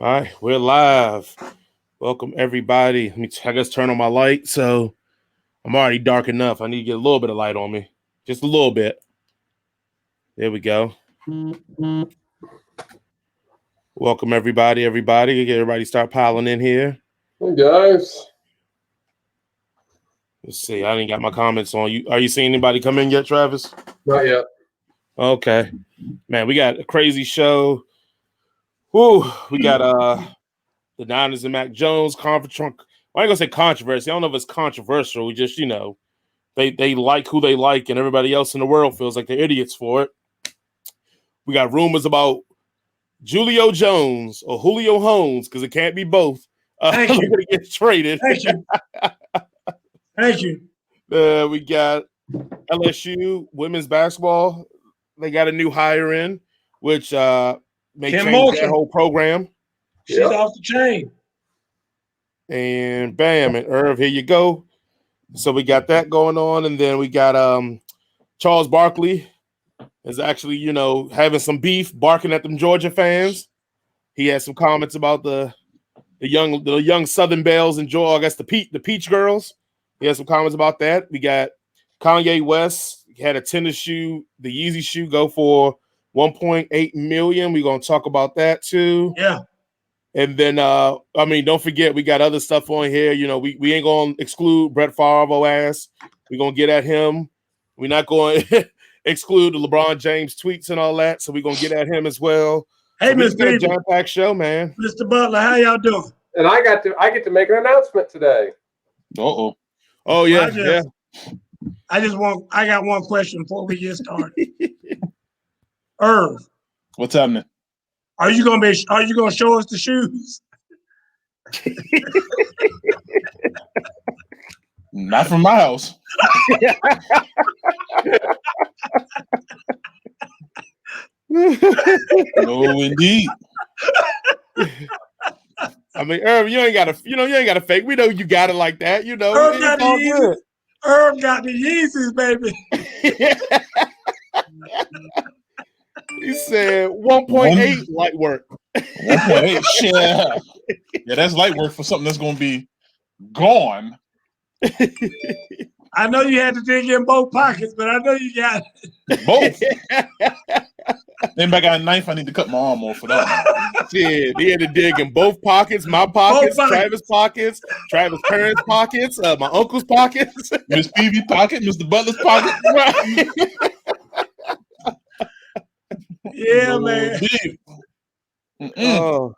All right, we're live. Welcome everybody. Let me, I guess, turn on my light. So I'm already dark enough. I need to get a little bit of light on me, just a little bit. There we go. Welcome everybody. Everybody start piling in here. Hey guys. Let's see. I didn't got my comments on you. Are you seeing anybody come in yet, Travis? Not yet. Okay, man. We got a crazy show. Woo! We got the Niners and Mac Jones conference. I ain't gonna say controversy. I don't know if it's controversial. We just, they like who they like, and everybody else in the world feels like they're idiots for it. We got rumors about Julio Jones or Julio Jones, because it can't be both. Thank you. Gonna get traded. Thank you. Thank you. We got LSU women's basketball. They got a new hire in, which may change their whole program. She's off the chain. And bam, and Irv, here you go. So we got that going on, and then we got Charles Barkley is actually, having some beef, barking at them Georgia fans. He had some comments about the young Southern Belles and Georgia. I guess the Peach Girls. He had some comments about that. We got Kanye West had a tennis shoe, the Yeezy shoe, go for $1.8 million. We're gonna talk about that too. Yeah. And then, don't forget, we got other stuff on here. We ain't going to exclude Brett Favre ass. We're going to get at him. We're not going to exclude the LeBron James tweets and all that. So we're going to get at him as well. Hey, so Mr. jam-packed show, man. Mr. Butler, how y'all doing? And I get to make an announcement today. Uh-oh. Oh, yeah. I got one question before we get started. Irv. What's happening? Are you gonna show us the shoes? Not from my house. No, indeed. I mean, Irv, you ain't got to fake. We know you got it like that. Irv got the Yeezys. Irv got the Yeezys, baby. He said 1.8 light work. 1.8, yeah. Yeah, that's light work for something that's going to be gone. I know you had to dig in both pockets, but I know you got it. Both. Then I got a knife, I need to cut my arm off for that. Yeah, he had to dig in both pockets, my pockets, Travis' pockets, Travis' parents' pockets, my uncle's pockets. Miss Peavy's pocket, Mr. Butler's pocket. Yeah, man. Oh.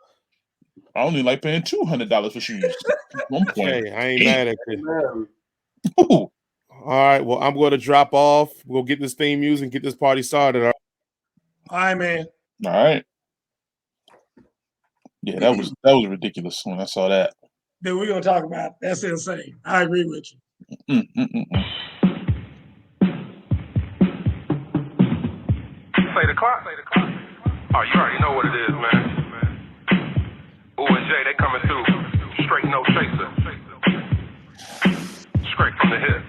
I only like paying $200 for shoes. 1 point. Hey, I ain't mad at you. All right, well, I'm going to drop off. We'll get this theme music and get this party started. All right, man. All right. Yeah, that was ridiculous when I saw that. Then we're gonna talk about it. That's insane. I agree with you. Play the clock. Oh, you already know what it is, man. Ooh and Jay, they coming through. Straight no chaser. Straight from the hip.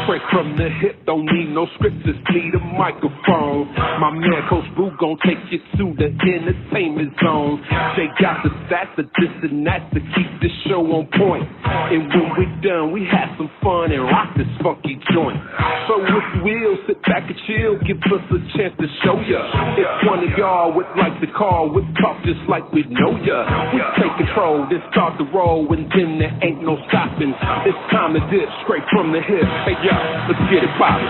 Straight from the hip, don't need no script, just need a microphone. My man Coach Boo gon' take you to the entertainment zone. They got the stats, the this and that to keep this show on point. And when we done, we have some fun and rock this funky joint. So if you will, sit back and chill, give us a chance to show ya. If one of y'all would like to call, we'll talk just like we know ya. We take control, then start the roll, and then there ain't no stopping. It's time to dip straight from the hip. Hey, y'all, let's get it poppin'.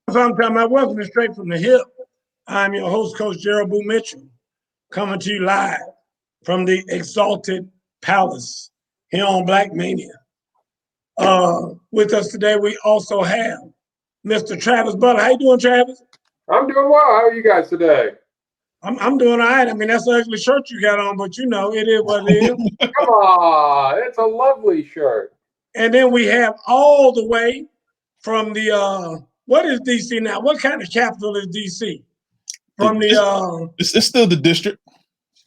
Sometime I welcome you straight from the hip. I'm your host, Coach Gerald Boo Mitchell, coming to you live from the Exalted Palace here on Black Mania. With us today, we also have Mr. Travis Butler. How you doing, Travis? I'm doing well. How are you guys today? I'm doing all right. I mean, that's an ugly shirt you got on, but it is what it is. Come on, it's a lovely shirt. And then we have all the way from the what is DC now? What kind of capital is DC? From it's still the district.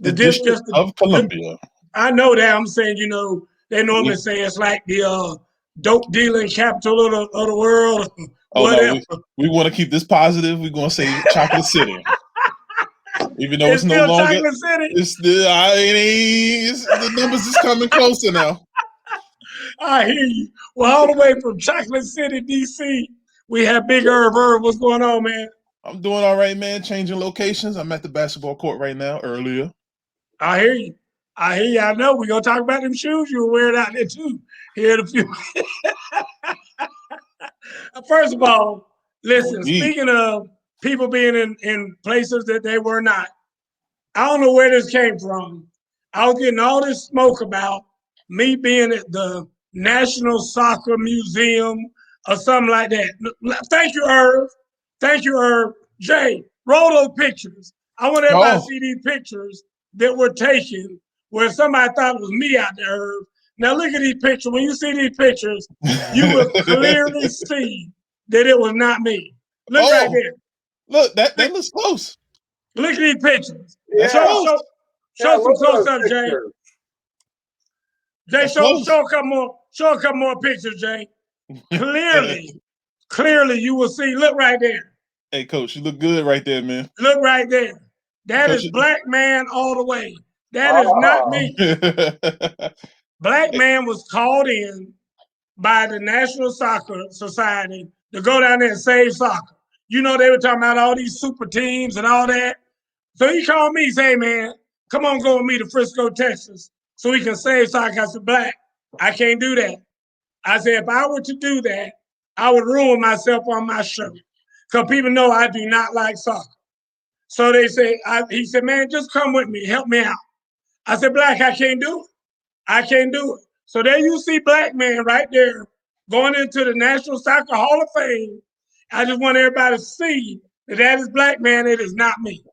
The district of Columbia. I know that. I'm saying, they normally say it's like the dope dealing capital of the world. Oh, no, we want to keep this positive. We're going to say Chocolate City. Even though it's no still longer, Chocolate City. it's still the numbers is coming closer now. I hear you. Well, all the way from Chocolate City, DC, we have Big Irv. Irv, what's going on, man? I'm doing all right, man. Changing locations. I'm at the basketball court right now. Earlier, I hear you. I hear you. I know. We're gonna talk about them shoes you were wearing out there too. Here in a few. First of all, listen. Speaking of people being in places that they were not, I don't know where this came from. I was getting all this smoke about me being at the National Soccer Museum or something like that. Thank you, Irv. Thank you, Irv. Jay, roll those pictures. I want everybody to see these pictures that were taken where somebody thought it was me out there, Irv. Now look at these pictures. When you see these pictures, you will clearly see that it was not me. Look right there. Look, that looks close. Look at these pictures. Yeah. Show some close up, Jay. Jay, show a couple more pictures, Jay. Clearly, you will see. Look right there. Hey, Coach, you look good right there, man. Look right there. That is black man all the way. That is not me. Black man was called in by the National Soccer Society to go down there and save soccer. You know, they were talking about all these super teams and all that. So he called me and said, hey, man, come on, go with me to Frisco, Texas, so we can save soccer. I said, Black, I can't do that. I said, if I were to do that, I would ruin myself on my show because people know I do not like soccer. So they say, he said, man, just come with me. Help me out. I said, Black, I can't do it. I can't do it. So there you see black man right there going into the National Soccer Hall of Fame. I just want everybody to see that is black man. It is not me.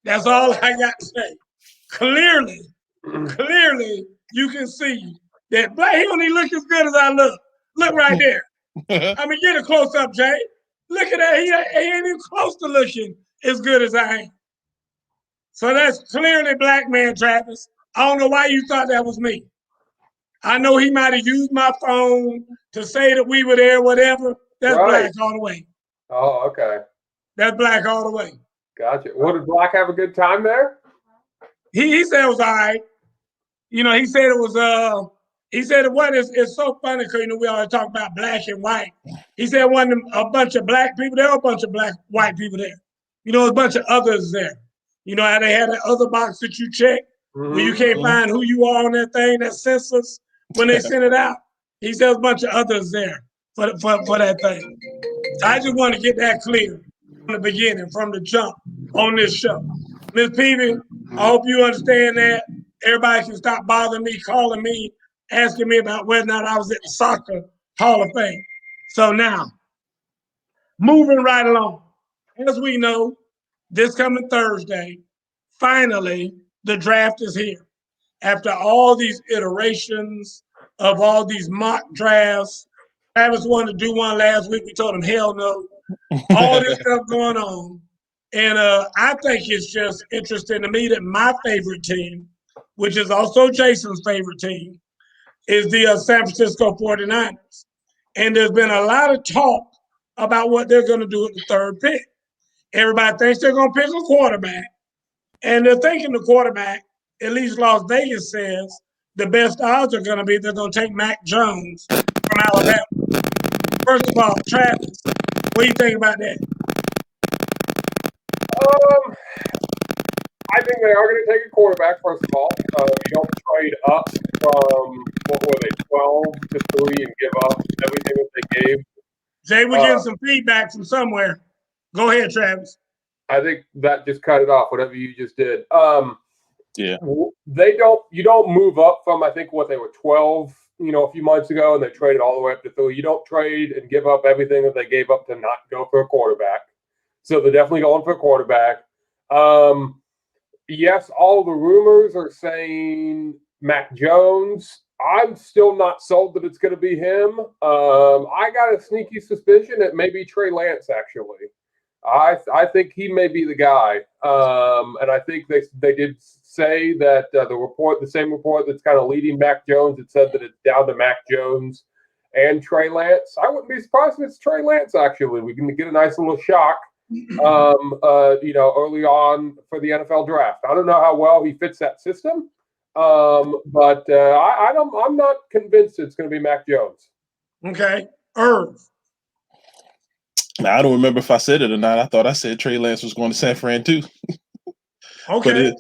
That's all I got to say. Clearly, you can see that black, he don't even look as good as I look. Look right there. I mean, get a close up, Jay. Look at that. He ain't even close to looking as good as I am. So that's clearly black man, Travis. I don't know why you thought that was me. I know he might have used my phone to say that we were there, whatever. That's black all the way. Oh, okay. That's black all the way. Gotcha. Well, did Black have a good time there? He said it was all right. You know, he said it was he said it was. It's so funny because you know we always talk about black and white. He said wasn't a bunch of black people. There were a bunch of white people there. You know, a bunch of others there. You know how they had that other box that you check where you can't find who you are on that thing, that census when they send it out. He said a bunch of others there for that thing. I just want to get that clear from the beginning, from the jump on this show. Ms. Peavy, I hope you understand that. Everybody can stop bothering me, calling me, asking me about whether or not I was at the Soccer Hall of Fame. So now, moving right along. As we know, this coming Thursday, finally, the draft is here. After all these iterations of all these mock drafts, Travis wanted to do one last week. We told him, hell no. All this stuff going on. And I think it's just interesting to me that my favorite team, which is also Jason's favorite team, is the San Francisco 49ers. And there's been a lot of talk about what they're going to do at the third pick. Everybody thinks they're going to pick a quarterback. And they're thinking the quarterback, at least Las Vegas says, the best odds are going to be they're going to take Mac Jones from Alabama. First of all, Travis, what do you think about that? I think they are going to take a quarterback, first of all. You don't trade up from, what were they, 12 to 3 and give up everything that they gave. Jay, we're getting some feedback from somewhere. Go ahead, Travis. I think that just cut it off, whatever you just did. Yeah. You don't move up from, I think, what they were 12, a few months ago, and they traded all the way up to 3. You don't trade and give up everything that they gave up to not go for a quarterback. So they're definitely going for a quarterback. Yes, all the rumors are saying Mac Jones. I'm still not sold that it's going to be him. I got a sneaky suspicion it may be Trey Lance, actually. I think he may be the guy. And I think they did say that the same report that's kind of leading Mac Jones, it said that it's down to Mac Jones and Trey Lance. I wouldn't be surprised if it's Trey Lance, actually. We can get a nice little shock early on for the NFL draft. I don't know how well he fits that system, but I'm not convinced it's going to be Mac Jones. Okay, Irv. Now, I don't remember if I said it or not. I thought I said Trey Lance was going to San Fran too. Okay.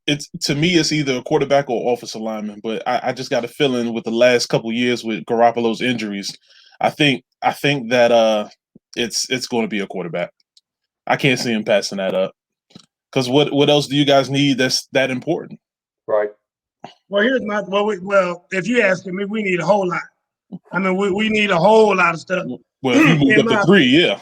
It's to me, it's either a quarterback or offensive lineman. But I just got a feeling with the last couple of years with Garoppolo's injuries, I think that it's going to be a quarterback. I can't see him passing that up. Because what else do you guys need that's that important? Right. Well, here's my if you asking me, we need a whole lot. I mean, we need a whole lot of stuff. Well, if you moved up to 3, yeah.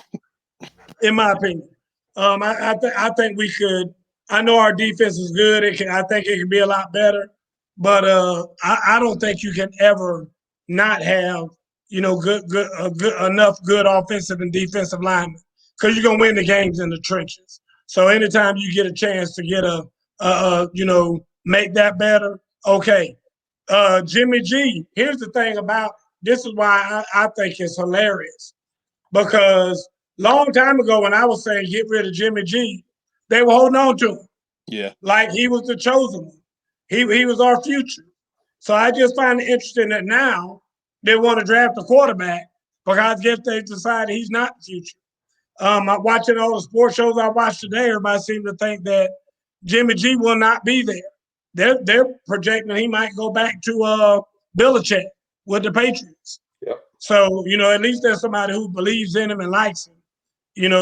In my opinion, I think we could. I know our defense is good. I think it can be a lot better, but I don't think you can ever not have good enough good offensive and defensive linemen, because you're gonna win the games in the trenches. So anytime you get a chance to get make that better, okay. Jimmy G. Here's the thing about this is why I think it's hilarious, because long time ago when I was saying get rid of Jimmy G, they were holding on to him. Yeah. Like he was the chosen one. He was our future. So I just find it interesting that now they want to draft a quarterback because I guess they decided he's not the future. I'm watching all the sports shows I watched today, everybody seemed to think that Jimmy G will not be there. They're projecting he might go back to Belichick with the Patriots. Yep. So, at least there's somebody who believes in him and likes him.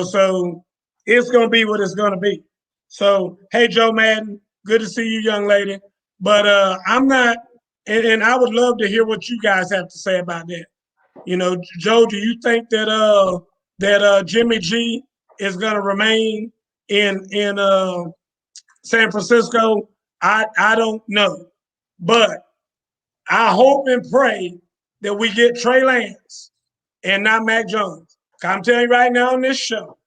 So it's going to be what it's going to be. So, hey, Joe Madden, good to see you, young lady. But I'm not, and I would love to hear what you guys have to say about that. Joe, do you think that Jimmy G is going to remain in San Francisco? I don't know. But I hope and pray that we get Trey Lance and not Mac Jones. I'm telling you right now on this show,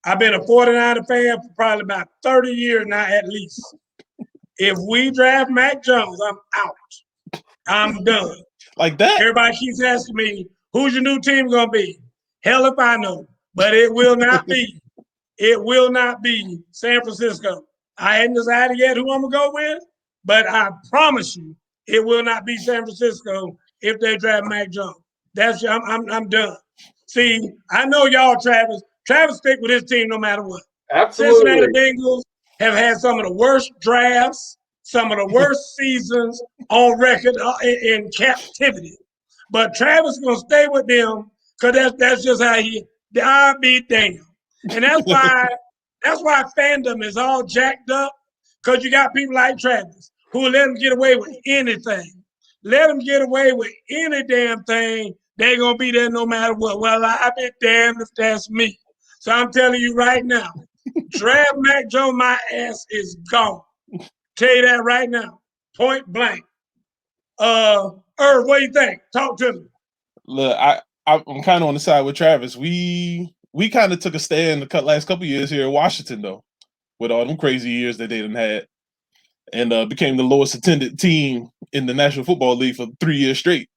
I've been a 49er fan for probably about 30 years now at least. If we draft Mac Jones, I'm out. I'm done. Like that? Everybody keeps asking me, who's your new team going to be? Hell if I know. But it will not be. It will not be San Francisco. I hadn't decided yet who I'm going to go with, but I promise you, it will not be San Francisco if they draft Mac Jones. I'm done. See, I know y'all, Travis. Travis stick with his team no matter what. Absolutely. Cincinnati Bengals have had some of the worst drafts, some of the worst seasons on record in captivity. But Travis is gonna stay with them because that's just how I'll be damned. And that's why fandom is all jacked up, because you got people like Travis who will let them get away with anything. Let them get away with any damn thing. They're going to be there no matter what. Well, I'll be damned if that's me. So I'm telling you right now, draft Mac Jones, my ass is gone. Tell you that right now, point blank. Irv, what do you think? Talk to me. Look, I'm kind of on the side with Travis. We kind of took a stand the last couple of years here in Washington, though, with all them crazy years that they done had, and became the lowest attended team in the National Football League for 3 years straight.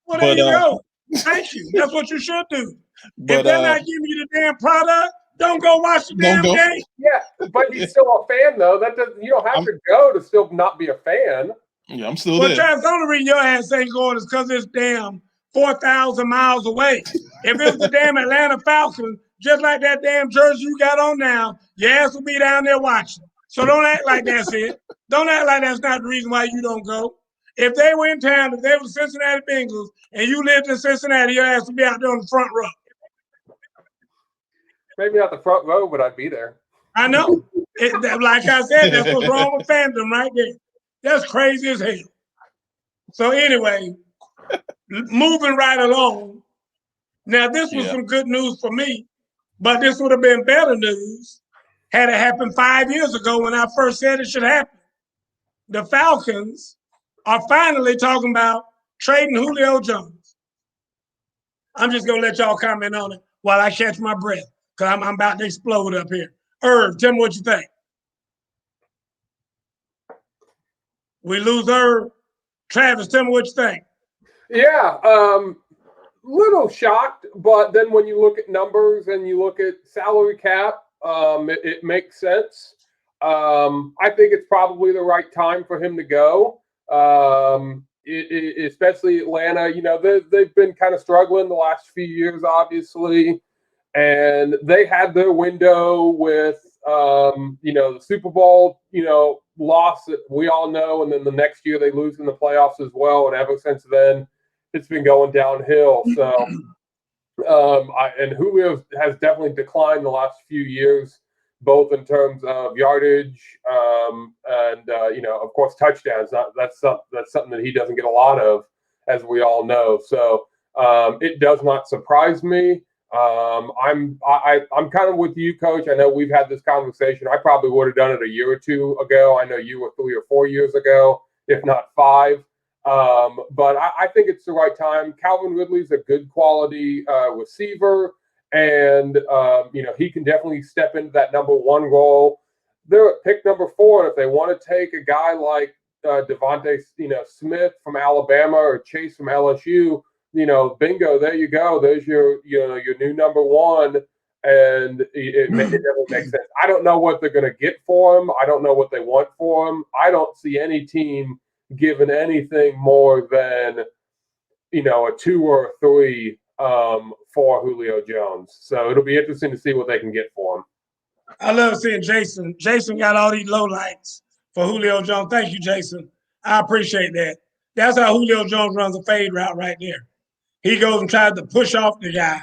Well, there you go. Thank you. That's what you should do. If they're not giving you the damn product, don't go watch the damn game. Yeah, but he's still a fan, though. You don't have to go to still not be a fan. Yeah, I'm still there. Travis, the only reason your ass ain't going is because it's damn 4,000 miles away. If it was the damn Atlanta Falcons, just like that damn jersey you got on now, your ass will be down there watching. So don't act like that's it. Don't act like that's not the reason why you don't go. If they were in town, if they were Cincinnati Bengals, and you lived in Cincinnati, your ass would be out there on the front row. Maybe not the front row, but I'd be there. I know. Like I said, that's what's wrong with fandom right there. That's crazy as hell. So anyway, moving right along. Now, this was some good news for me, but this would have been better news had it happened 5 years ago when I first said it should happen. The Falcons are finally talking about trading Julio Jones. I'm just going to let y'all comment on it while I catch my breath, because I'm about to explode up here. Irv, tell me what you think. We lose Irv. Travis, tell me what you think. Yeah. little shocked, but then when you look at numbers and you look at salary cap, it makes sense. I think it's probably the right time for him to go. Especially Atlanta, they've been kind of struggling the last few years, obviously, and they had their window with, the Super Bowl, loss that we all know, and then the next year they lose in the playoffs as well, and ever since then, it's been going downhill. So, and Julio has definitely declined the last few years, both in terms of yardage and of course touchdowns. That's something that he doesn't get a lot of, as we all know. So it does not surprise me. I'm kind of with you, Coach. I know we've had this conversation. I probably would have done it a year or two ago. I know you were 3 or 4 years ago, if not 5. But I think it's the right time. Calvin Ridley's a good quality receiver. And, he can definitely step into that number 1 role. They're at pick number 4. And if they want to take a guy like Devontae, Smith from Alabama or Chase from LSU, bingo, there you go. There's your new number 1. And it definitely makes sense. I don't know what they're going to get for him. I don't know what they want for him. I don't see any team giving anything more than, a 2 or a 3 for Julio Jones. So it'll be interesting to see what they can get for him. I love seeing Jason. Jason got all these low lights for Julio Jones. Thank you, Jason. I appreciate that. That's how Julio Jones runs a fade route right there. He goes and tries to push off the guy,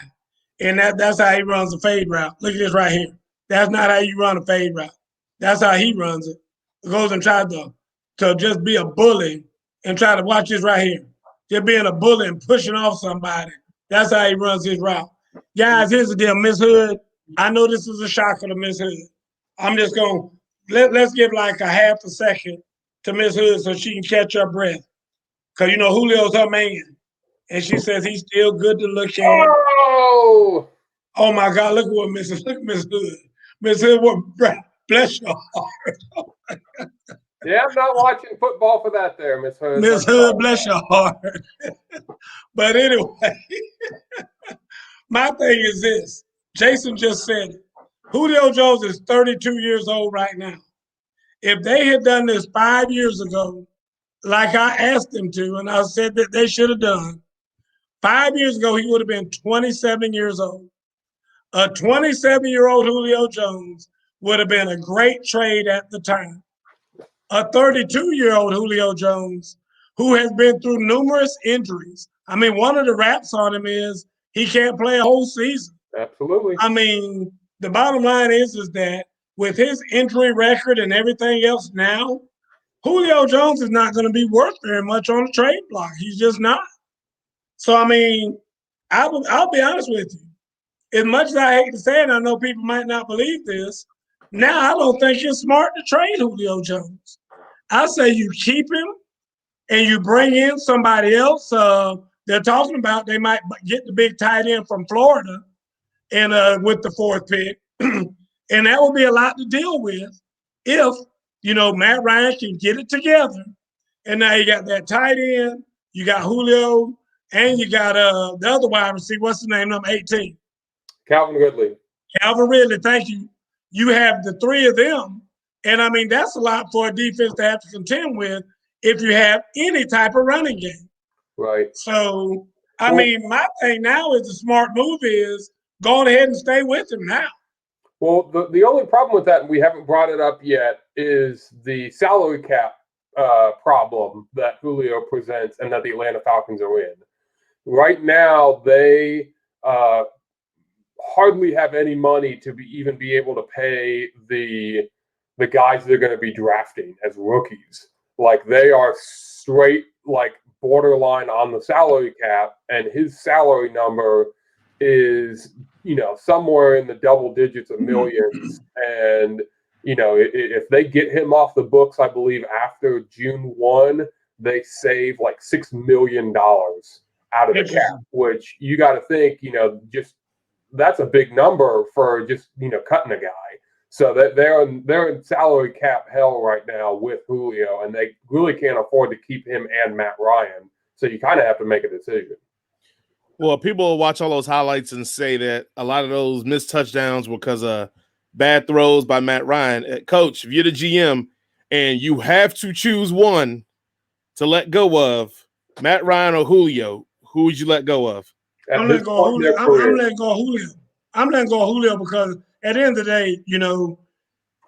and that's how he runs a fade route. Look at this right here. That's not how you run a fade route. That's how he runs it. He goes and tries to just be a bully and try to watch this right here. Just being a bully and pushing off somebody. That's how he runs his route. Guys, here's the deal. Miss Hood, I know this is a shocker to Miss Hood. I'm just going to let's give like a half a second to Miss Hood so she can catch her breath. Because, Julio's her man. And she says he's still good to look at. Oh my God, look at Miss Hood. Miss Hood, bless your heart. Yeah, I'm not watching football for that there, Miss Hood. Miss Hood, bless your heart. But anyway, my thing is this. Jason just said it. Julio Jones is 32 years old right now. If they had done this 5 years ago, like I asked them to, and I said that they should have done, 5 years ago, he would have been 27 years old. A 27-year-old Julio Jones would have been a great trade at the time. A 32-year-old Julio Jones who has been through numerous injuries. I mean, one of the raps on him is he can't play a whole season. Absolutely. I mean, the bottom line is that with his injury record and everything else now, Julio Jones is not going to be worth very much on the trade block. He's just not. So, I mean, I'll be honest with you. As much as I hate to say it, I know people might not believe this. Now, I don't think it's smart to trade Julio Jones. I say you keep him and you bring in somebody else. They're talking about they might get the big tight end from Florida and with the 4th pick. And that will be a lot to deal with if, Matt Ryan can get it together. And now you got that tight end, you got Julio, and you got the other wide receiver. What's the name? Number 18. Calvin Ridley. Calvin Ridley, thank you. You have the 3 of them. And, I mean, that's a lot for a defense to have to contend with if you have any type of running game. Right. So, I mean, my thing now is the smart move is go ahead and stay with him now. Well, the only problem with that, and we haven't brought it up yet, is the salary cap problem that Julio presents and that the Atlanta Falcons are in. Right now, they hardly have any money to even be able to pay the guys they're going to be drafting as rookies. Like, they are straight, like, borderline on the salary cap, and his salary number is, somewhere in the double digits of millions. And, if they get him off the books, I believe after June 1, they save like $6 million out of the cap, which you got to think, just that's a big number for just, cutting a guy. So that they're in salary cap hell right now with Julio, and they really can't afford to keep him and Matt Ryan. So you kind of have to make a decision. Well, people will watch all those highlights and say that a lot of those missed touchdowns were because of bad throws by Matt Ryan. Coach, if you're the GM and you have to choose one to let go of, Matt Ryan or Julio, who would you let go of? I'm letting go of Julio. I'm letting go of Julio. I'm letting go of Julio because at the end of the day, you know,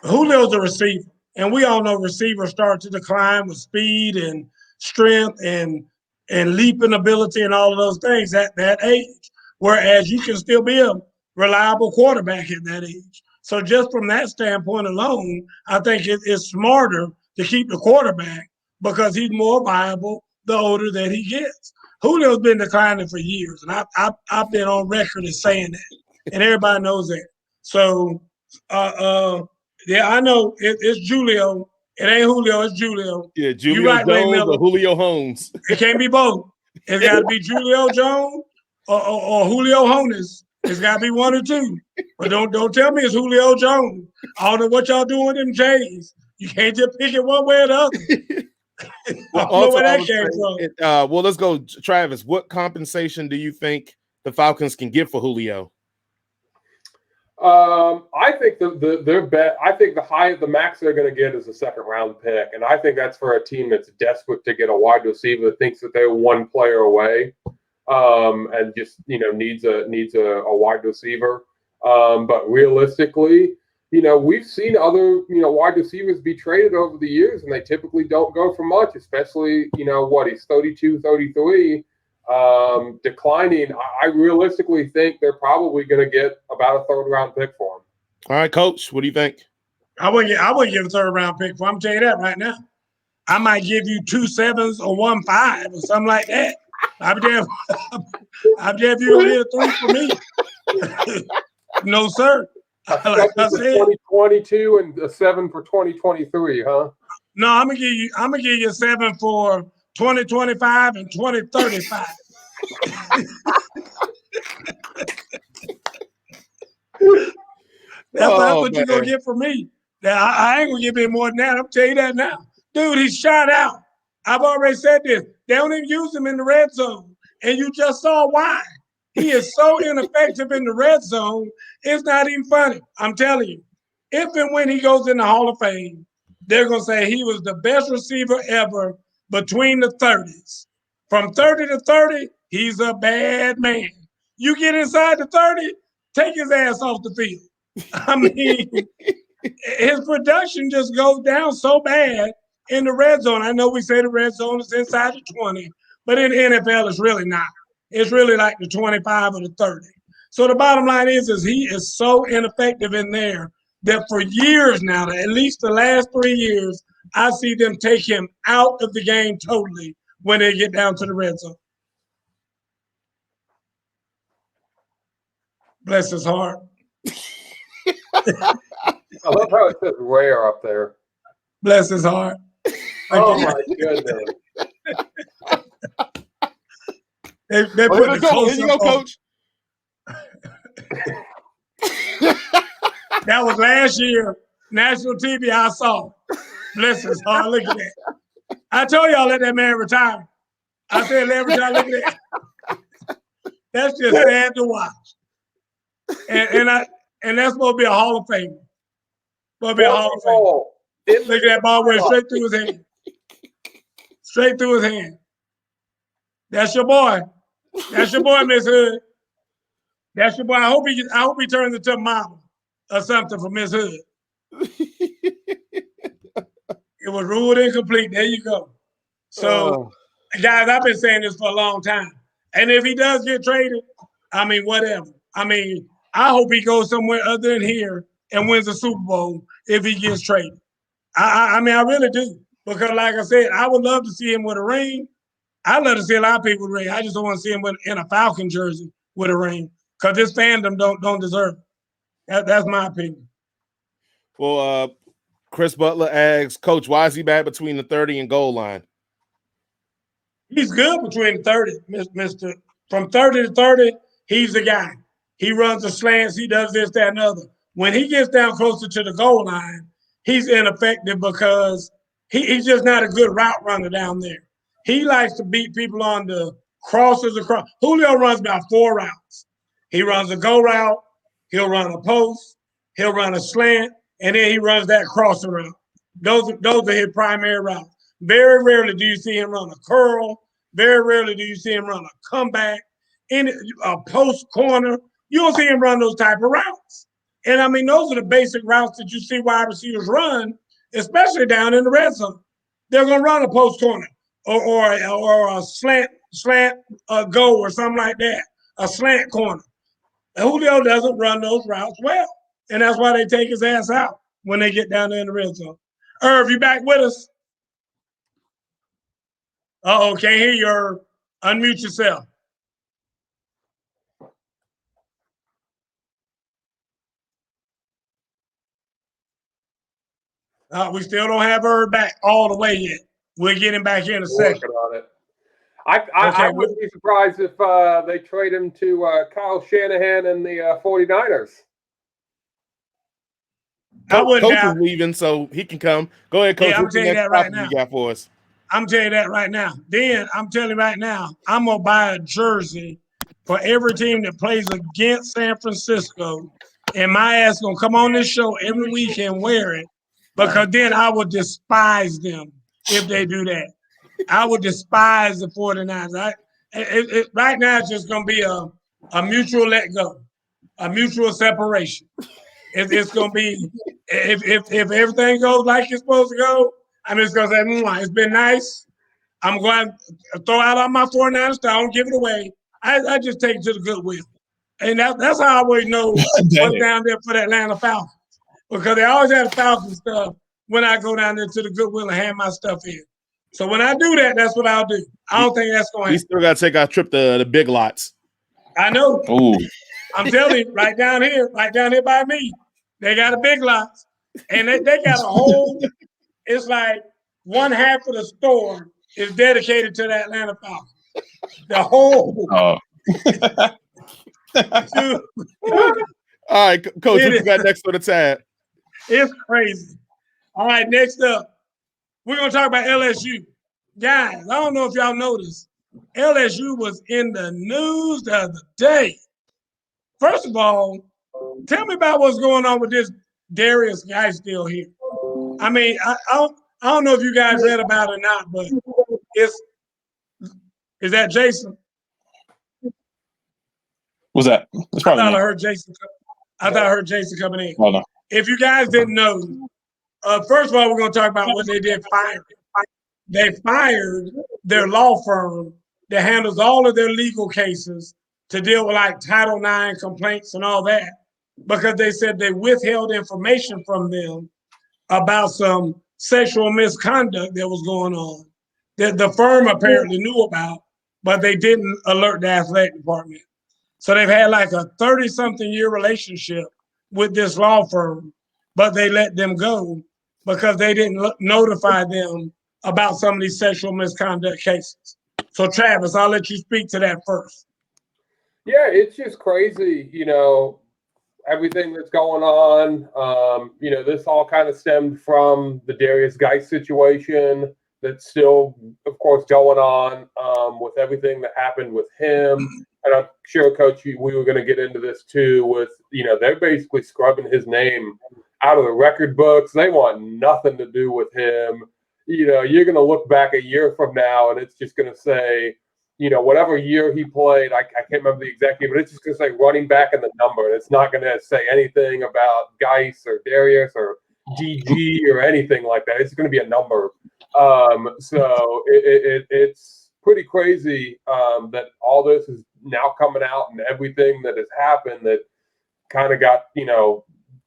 Julio's a receiver. And we all know receivers start to decline with speed and strength and leaping ability and all of those things at that age. Whereas you can still be a reliable quarterback at that age. So just from that standpoint alone, I think it's smarter to keep the quarterback because he's more viable the older that he gets. Julio's been declining for years, and I've been on record as saying that, and everybody knows that. So, yeah, I know it's Julio. It ain't Julio, it's Julio. Yeah, Julio right, Jones or Julio Holmes. It can't be both. It's got to be Julio Jones or Julio Holmes. It's got to be one or two. But don't tell me it's Julio Jones. I don't know what y'all doing with them J's. You can't just pick it one way or the other. Well, well, let's go, Travis. What compensation do you think the Falcons can get for Julio? I think their bet. I think the max they're going to get is a second-round pick, and I think that's for a team that's desperate to get a wide receiver that thinks that they're one player away, and just needs a wide receiver. But realistically, we've seen other, wide receivers be traded over the years, and they typically don't go for much, especially, he's 32, 33, declining. I realistically think they're probably going to get about a third-round pick for him. All right, Coach, what do you think? I wouldn't give a third-round pick for him. I'm telling you that right now. I might give you 2 7s or 1 5 or something like that. I'm damn if you don't hit a 3 for me. No, sir. Like I said, 2022 and a 7 for 2023, huh? No, I'm gonna give you a 7 for 2025 and 2035. That's what you're gonna get from me. Now, I ain't gonna give any more than that. I'm telling you that now. Dude, he's shot out. I've already said this. They don't even use him in the red zone. And you just saw why. He is so ineffective in the red zone, it's not even funny. I'm telling you. If and when he goes in the Hall of Fame, they're going to say he was the best receiver ever between the 30s. From 30 to 30, he's a bad man. You get inside the 30, take his ass off the field. I mean, his production just goes down so bad in the red zone. I know we say the red zone is inside the 20, but in the NFL, it's really not. It's really like the 25 or the 30. So the bottom line is he is so ineffective in there that for years now, at least the last 3 years, I see them take him out of the game totally when they get down to the red zone. Bless his heart. I love how it says rare up there. Bless his heart. Oh, my goodness. They put the Here you go, Coach. That was last year. National TV, I saw. Bless his heart. Look at that. I told y'all let that man retire. I said let him retire. Look at that. That's just sad to watch. And that's supposed to be a Hall of Fame. Supposed to be a Hall of Fame. Look at that ball went straight through his hand. Straight through his hand. That's your boy. That's your boy, Miss Hood. That's your boy. I hope he turns into a model or something for Miss Hood. It was ruled incomplete. There you go. So, guys, I've been saying this for a long time. And if he does get traded, I mean, whatever. I mean, I hope he goes somewhere other than here and wins a Super Bowl if he gets traded. I mean, I really do. Because like I said, I would love to see him with a ring. I'd love to see a lot of people with a ring. I just don't want to see him in a Falcon jersey with a ring because this fandom don't deserve it. That's my opinion. Well, Chris Butler asks, Coach, why is he bad between the 30 and goal line? He's good between the 30, Mr. From 30 to 30, he's the guy. He runs the slants. He does this, that, and other. When he gets down closer to the goal line, he's ineffective because he's just not a good route runner down there. He likes to beat people on the crosses across. Julio runs about 4 routes. He runs a go route. He'll run a post. He'll run a slant, and then he runs that crossing route. Those are his primary routes. Very rarely do you see him run a curl. Very rarely do you see him run a comeback, in a post corner. You don't see him run those type of routes. And I mean, those are the basic routes that you see wide receivers run, especially down in the red zone. They're going to run a post corner or a slant go or something like that, a slant corner. And Julio doesn't run those routes well. And that's why they take his ass out when they get down there in the red zone. Irv, you back with us? Uh-oh, can't hear you, Irv. Unmute yourself. We still don't have Irv back all the way yet. We'll get him back in a second. Working on it. I wouldn't be surprised if they trade him to Kyle Shanahan and the 49ers. Coach is leaving, so he can come. Go ahead, Coach. Yeah, I'm telling you that right now. You got for us? I'm telling you that right now. Then I'm telling you right now, I'm gonna buy a jersey for every team that plays against San Francisco, and my ass gonna come on this show every week and wear it, because then I would despise them if they do that. I would despise the 49ers. Right now, it's just gonna be a mutual let go, a mutual separation. It's gonna be if everything goes like it's supposed to go, I'm just gonna say, it's been nice. I'm going to throw out all my 49ers stuff. I don't give it away. I just take it to the Goodwill, and that's how I always know what's down there for the Atlanta Falcons, because they always have the Falcon stuff when I go down there to the Goodwill and hand my stuff in. So when I do that, that's what I'll do. I don't think that's going to happen. We still got to take our trip to the Big Lots. I know. Ooh. I'm telling you, right down here by me, they got a Big Lots, and they got a whole. It's like one half of the store is dedicated to the Atlanta Falcons. The whole. All right, Coach, what you got next on the tab? It's crazy. All right, next up, we're going to talk about LSU. Guys, I don't know if y'all noticed, LSU was in the news the other day. First of all, tell me about what's going on with this Derrius Guice deal here. I mean, I don't know if you guys read about it or not, but is that Jason? What's that? I thought I heard Jason. I thought I heard Jason coming in. Oh, no. If you guys didn't know, first of all, we're going to talk about what they did firing. They fired their law firm that handles all of their legal cases to deal with like Title IX complaints and all that, because they said they withheld information from them about some sexual misconduct that was going on that the firm apparently knew about, but they didn't alert the athletic department. So they've had like a 30-something year relationship with this law firm, but they let them go because they didn't notify them about some of these sexual misconduct cases. So Travis, I'll let you speak to that first. Yeah, it's just crazy, everything that's going on. This all kind of stemmed from the Derrius Guice situation that's still, of course, going on with everything that happened with him. And I'm sure, Coach, we were going to get into this too with, they're basically scrubbing his name out of the record books. They want nothing to do with him. You're going to look back a year from now and it's just going to say, whatever year he played, I can't remember the exact year, but it's just going to say running back in the number. And it's not going to say anything about Guice or Derrius or DG or anything like that. It's going to be a number. So it's pretty crazy that all this is now coming out, and everything that has happened that kind of got,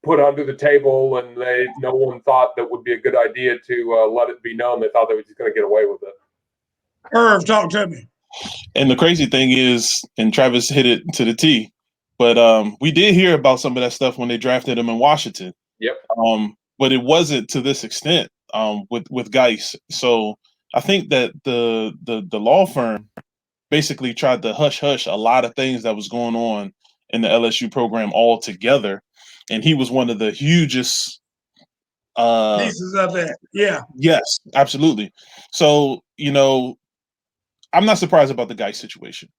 put under the table, and no one thought that would be a good idea to let it be known. They thought they were just going to get away with it. Irv, talk to me. And the crazy thing is, and Travis hit it to the T, but we did hear about some of that stuff when they drafted him in Washington. Yep. But it wasn't to this extent with Guice. So I think that the law firm basically tried to hush a lot of things that was going on in the LSU program altogether. And he was one of the hugest pieces of that. Yeah. Yes, absolutely. So, I'm not surprised about the Guice situation.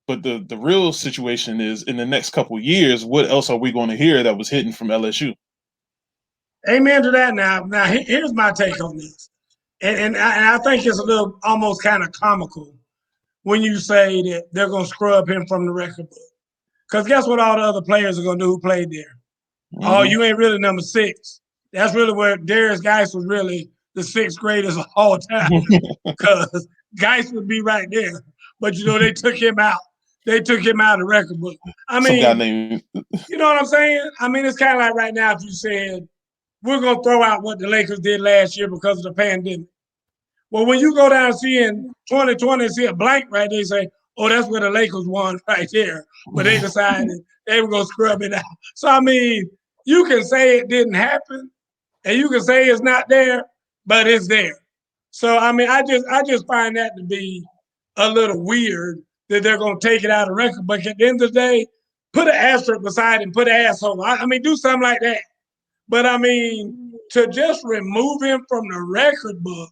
But the real situation is in the next couple of years, what else are we going to hear that was hidden from LSU? Amen to that. Now here's my take on this, and I think it's a little almost kind of comical when you say that they're going to scrub him from the record book. Because guess what all the other players are going to do who played there? Mm-hmm. Oh, you ain't really number 6. That's really where Derrius Guice was really the 6th greatest of all time, because Guice would be right there. But, they took him out. They took him out of the record book. I mean, some guy named... you know what I'm saying? I mean, it's kind of like right now if you said, we're going to throw out what the Lakers did last year because of the pandemic. Well, when you go down and see in 2020 and see a blank right there, you say, oh, that's where the Lakers won right there. But they decided they were going to scrub it out. So, I mean, you can say it didn't happen, and you can say it's not there, but it's there. So, I mean, I just find that to be a little weird that they're going to take it out of record. But at the end of the day, put an asterisk beside it and put an asshole. I mean, do something like that. But, I mean, to just remove him from the record book,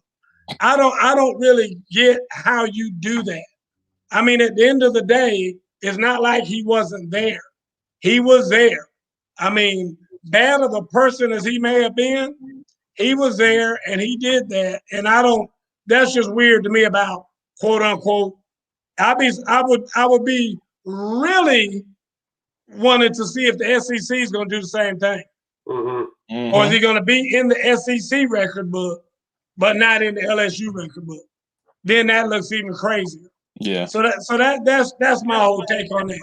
I don't really get how you do that. I mean, at the end of the day, it's not like he wasn't there. He was there. I mean, bad of a person as he may have been, he was there and he did that. And that's just weird to me about quote unquote. I would be really wanting to see if the SEC is going to do the same thing. Mm-hmm. Mm-hmm. Or is he going to be in the SEC record book, but not in the LSU record book? Then that looks even crazier. Yeah. So that's my whole take on that.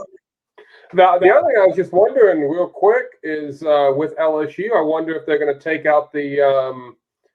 Now, the other thing I was just wondering real quick is with LSU, I wonder if they're going to take out the,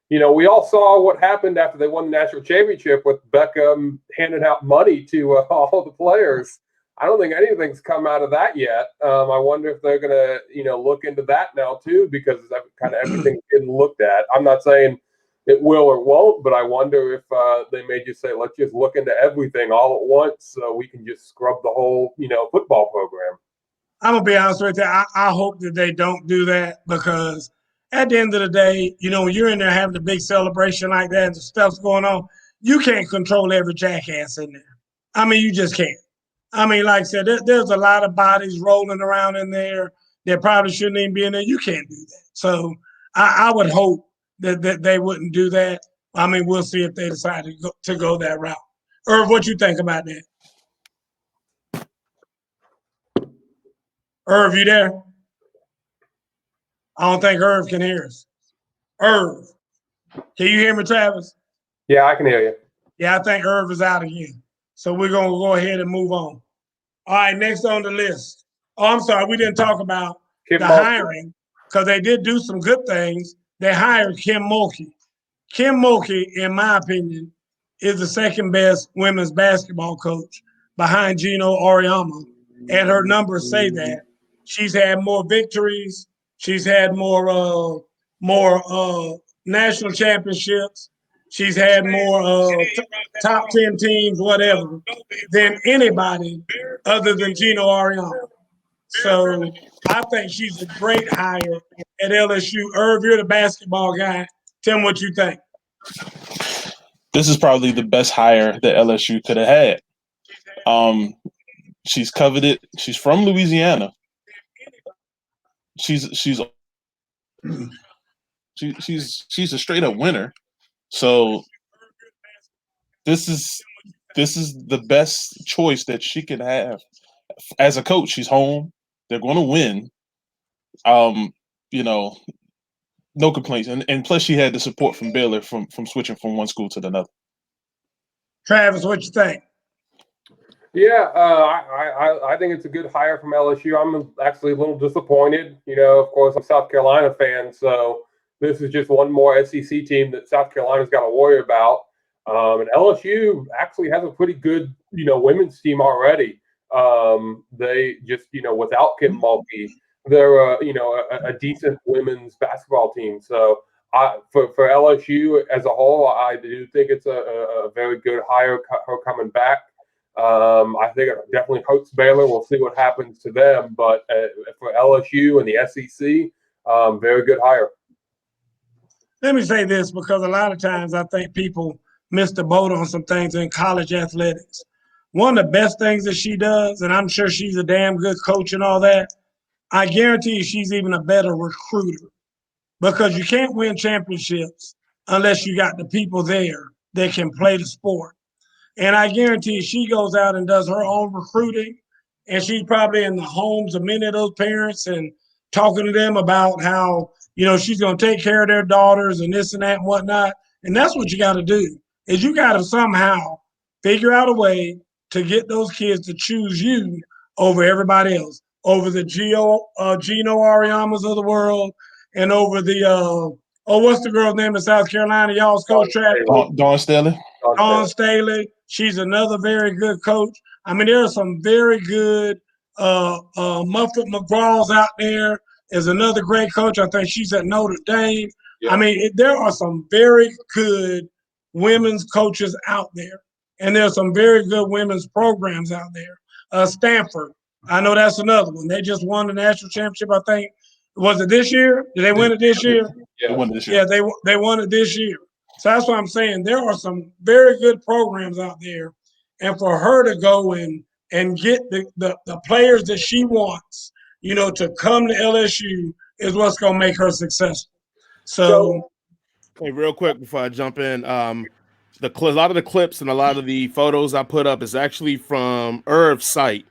we all saw what happened after they won the national championship with Beckham handing out money to all the players. I don't think anything's come out of that yet. I wonder if they're going to, look into that now too, because kind of everything's getting looked at. I'm not saying it will or won't, but I wonder if they may just say, let's just look into everything all at once so we can just scrub the whole, football program. I'm going to be honest with you. I hope that they don't do that, because at the end of the day, when you're in there having a big celebration like that and the stuff's going on, you can't control every jackass in there. I mean, you just can't. I mean, like I said, there's a lot of bodies rolling around in there that probably shouldn't even be in there. You can't do that. So I would hope that they wouldn't do that. I mean, we'll see if they decide to go that route. Irv, what you think about that? Irv, you there? I don't think Irv can hear us. Irv, can you hear me, Travis? Yeah, I can hear you. Yeah, I think Irv is out again. So we're going to go ahead and move on. All right, next on the list. Oh, I'm sorry, we didn't talk about the hiring, because they did do some good things. They hired Kim Mulkey. Kim Mulkey, in my opinion, is the second best women's basketball coach behind Gino Auriemma, and her numbers say that. She's had more victories. She's had more national championships. She's had more top 10 teams, whatever, than anybody other than Gino Auriemma. So I think she's a great hire at LSU. Irv, you're the basketball guy. Tell me what you think. This is probably the best hire that LSU could have had. She's coveted. She's from Louisiana. She's a straight up winner. So this is the best choice that she could have as a coach. She's home. They're going to win. No complaints. And plus she had the support from Baylor from switching from one school to another. Travis, what you think? Yeah, I think it's a good hire from LSU. I'm actually a little disappointed. Of course, I'm a South Carolina fan, so this is just one more SEC team that South Carolina's got to worry about. And LSU actually has a pretty good, women's team already. They just, without Kim Mulkey, they're, a decent women's basketball team. So for LSU as a whole, I do think it's a very good hire, her coming back. I think it definitely hurts Baylor. We'll see what happens to them. But for LSU and the SEC, very good hire. Let me say this, because a lot of times I think people missed the boat on some things in college athletics. One of the best things that she does, and I'm sure she's a damn good coach and all that, I guarantee you she's even a better recruiter because you can't win championships unless you got the people there that can play the sport. And I guarantee she goes out and does her own recruiting, and she's probably in the homes of many of those parents and talking to them about how, she's going to take care of their daughters and this and that and whatnot. And that's what you got to do, is you got to somehow figure out a way to get those kids to choose you over everybody else, over the Gino Ariamas of the world, and over the what's the girl's name in South Carolina? Y'all's coach track. Dawn Staley. Dawn Staley. She's another very good coach. I mean, there are some very good Muffet McGraws out there. Is another great coach. I think she's at Notre Dame. Yeah. I mean, there are some very good women's coaches out there. And there are some very good women's programs out there. Stanford, I know that's another one. They just won the national championship, I think. Was it this year? Did they win it this year? Yeah, they won it this year. Yeah, they won it this year. So that's what I'm saying. There are some very good programs out there. And for her to go and get the players that she wants, to come to LSU is what's going to make her successful. So hey, real quick before I jump in, a lot of the clips and a lot of the photos I put up is actually from Irv's site,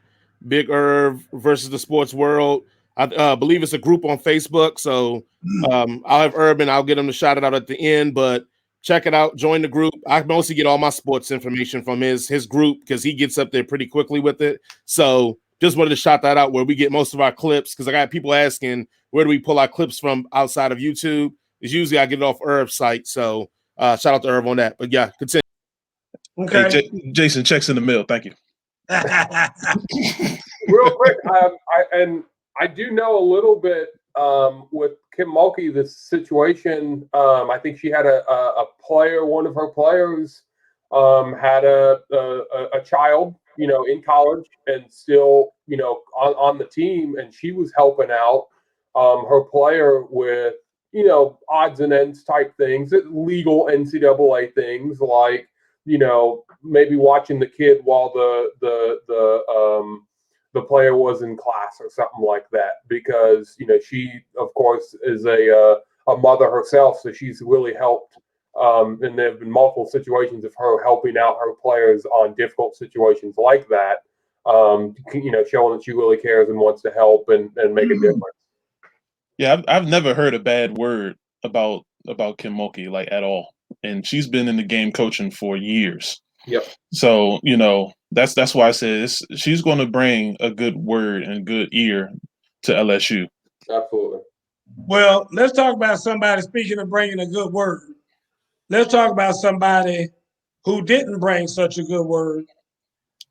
Big Irv versus the Sports World. I believe it's a group on Facebook. So I'll have Irv and I'll get him to shout it out at the end, but check it out. Join the group. I mostly get all my sports information from his group because he gets up there pretty quickly with it. So just wanted to shout that out where we get most of our clips, because I got people asking, where do we pull our clips from outside of YouTube? It's usually I get it off Irv's site. So shout out to Irv on that. But yeah, continue. Okay. Hey, Jason, checks in the mail. Thank you. Real quick, I do know a little bit with Kim Mulkey, this situation. I think she had a player, one of her players had a child, in college and still, on the team, and she was helping out her player with, odds and ends type things, legal NCAA things like, maybe watching the kid while the player was in class or something like that, because she of course is a mother herself, so she's really helped, and there have been multiple situations of her helping out her players on difficult situations like that, showing that she really cares and wants to help and make a difference. Yeah, I've never heard a bad word about Kim Mulkey, like, at all, and she's been in the game coaching for years. Yep. So, that's why I said she's going to bring a good word and good ear to LSU. Absolutely. Well, let's talk about somebody, speaking of bringing a good word. Let's talk about somebody who didn't bring such a good word.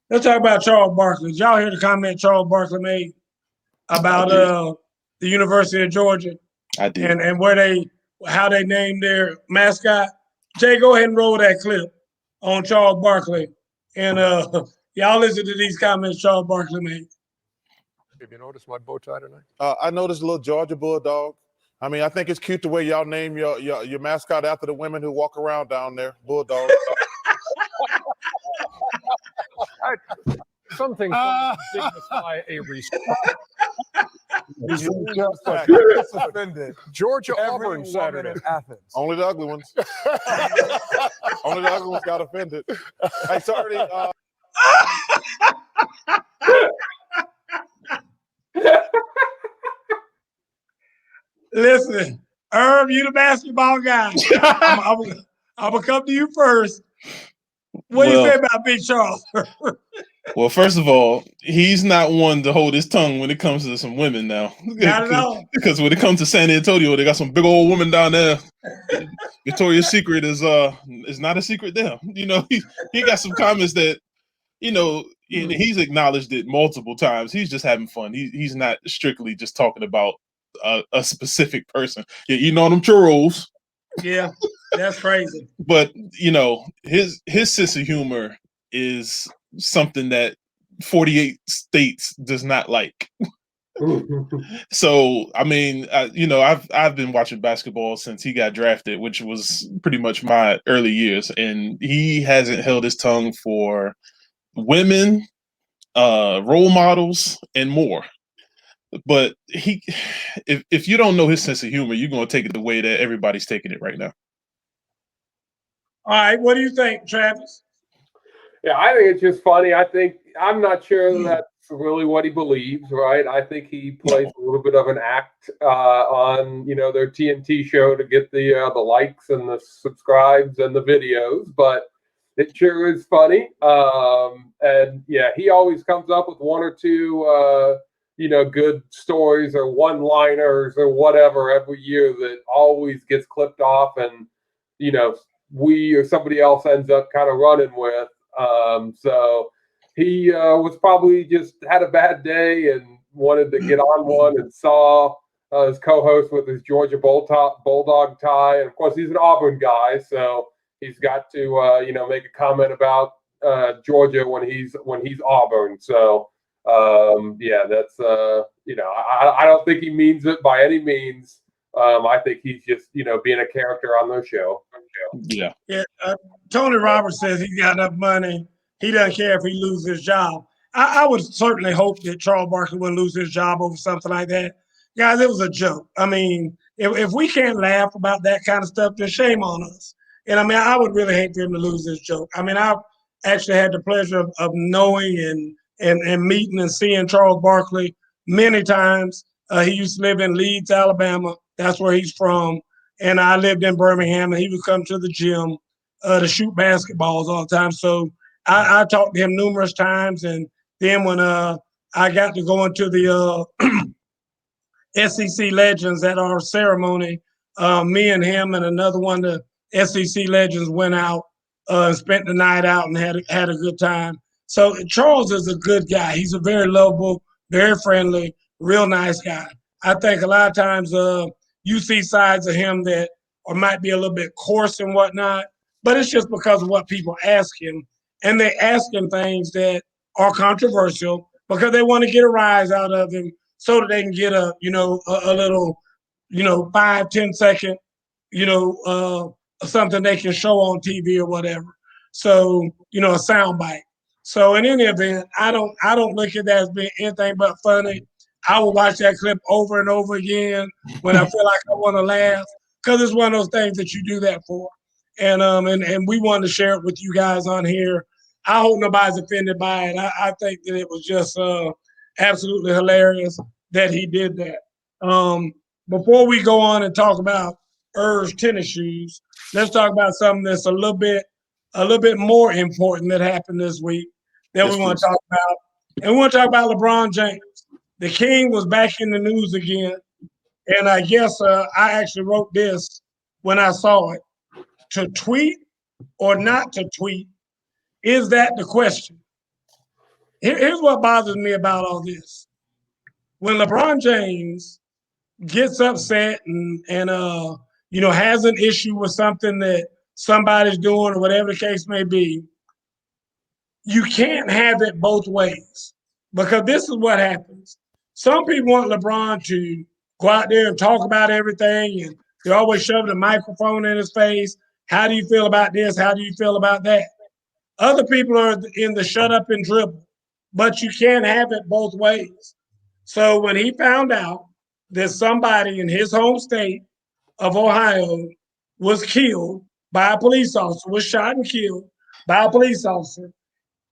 Let's talk about Charles Barkley. Did y'all hear the comment Charles Barkley made about the University of Georgia? I did. And how they named their mascot? Jay, go ahead and roll that clip on Charles Barkley. And y'all listen to these comments Charles Barkley made. Have you noticed my bow tie tonight? I noticed a little Georgia Bulldog. I mean, I think it's cute the way y'all name your mascot after the women who walk around down there, Bulldog. Some things dignify a response. Offended. Georgia Every Auburn Saturday. in Athens. Only the ugly ones. Only the ugly ones got offended. Hey, sorry. Listen, Irv, you the basketball guy. I'm gonna come to you first. What do you say about Big Charles? Well, first of all, he's not one to hold his tongue when it comes to some women now. Not at all. Because when it comes to San Antonio, they got some big old women down there. Victoria's Secret is not a secret there. He got some comments that, and he's acknowledged it multiple times. He's just having fun. He's not strictly just talking about a specific person. Yeah, eating all them churros. Yeah, that's crazy. But his sense of humor is something that 48 states does not like. So, I mean, I've been watching basketball since he got drafted, which was pretty much my early years, and he hasn't held his tongue for women, role models, and more. But if you don't know his sense of humor, you're gonna take it the way that everybody's taking it right now. All right, what do you think, Travis? Yeah, I think it's just funny. I'm not sure that's really what he believes, right? I think he plays a little bit of an act on their TNT show to get the likes and the subscribes and the videos, but it sure is funny. And yeah, he always comes up with one or two good stories or one-liners or whatever every year that always gets clipped off, and we or somebody else ends up kind of running with. So he was probably just had a bad day and wanted to get on one, and saw his co-host with his Georgia Bulldog tie, and of course he's an Auburn guy, so he's got to make a comment about Georgia when he's Auburn. So yeah, that's I don't think he means it by any means. I think he's just being a character on their show. Yeah. Yeah, Tony Roberts says he got enough money. He doesn't care if he loses his job. I would certainly hope that Charles Barkley wouldn't lose his job over something like that. Guys, it was a joke. I mean, if we can't laugh about that kind of stuff, then shame on us. And I mean, I would really hate for him to lose his joke. I mean, I've actually had the pleasure of knowing and meeting and seeing Charles Barkley many times. He used to live in Leeds, Alabama. That's where he's from. And I lived in Birmingham, and he would come to the gym to shoot basketballs all the time. So I talked to him numerous times. And then when I got to go into the SEC Legends at our ceremony, me and him and another one of the SEC Legends went out and spent the night out and had a good time. So Charles is a good guy. He's a very lovable, very friendly, real nice guy. I think a lot of times you see sides of him that or might be a little bit coarse and whatnot, but it's just because of what people ask him. And they ask him things that are controversial because they want to get a rise out of him so that they can get a little 5-10 second something they can show on TV or whatever. So a sound bite. So in any event, I don't look at that as being anything but funny. I will watch that clip over and over again when I feel like I want to laugh, because it's one of those things that you do that for. And we wanted to share it with you guys on here. I hope nobody's offended by it. I think that it was just absolutely hilarious that he did that. Before we go on and talk about Er's tennis shoes, let's talk about something that's a little bit more important that happened this week that we want to talk about. And we want to talk about LeBron James. The King was back in the news again. And I guess I actually wrote this when I saw it. To tweet or not to tweet, is that the question? Here's what bothers me about all this. When LeBron James gets upset and has an issue with something that somebody's doing or whatever the case may be, you can't have it both ways, because this is what happens. Some people want LeBron to go out there and talk about everything, and they're always shoving a microphone in his face. How do you feel about this? How do you feel about that? Other people are in the shut up and dribble, but you can't have it both ways. So when he found out that somebody in his home state of Ohio was killed by a police officer, was shot and killed by a police officer,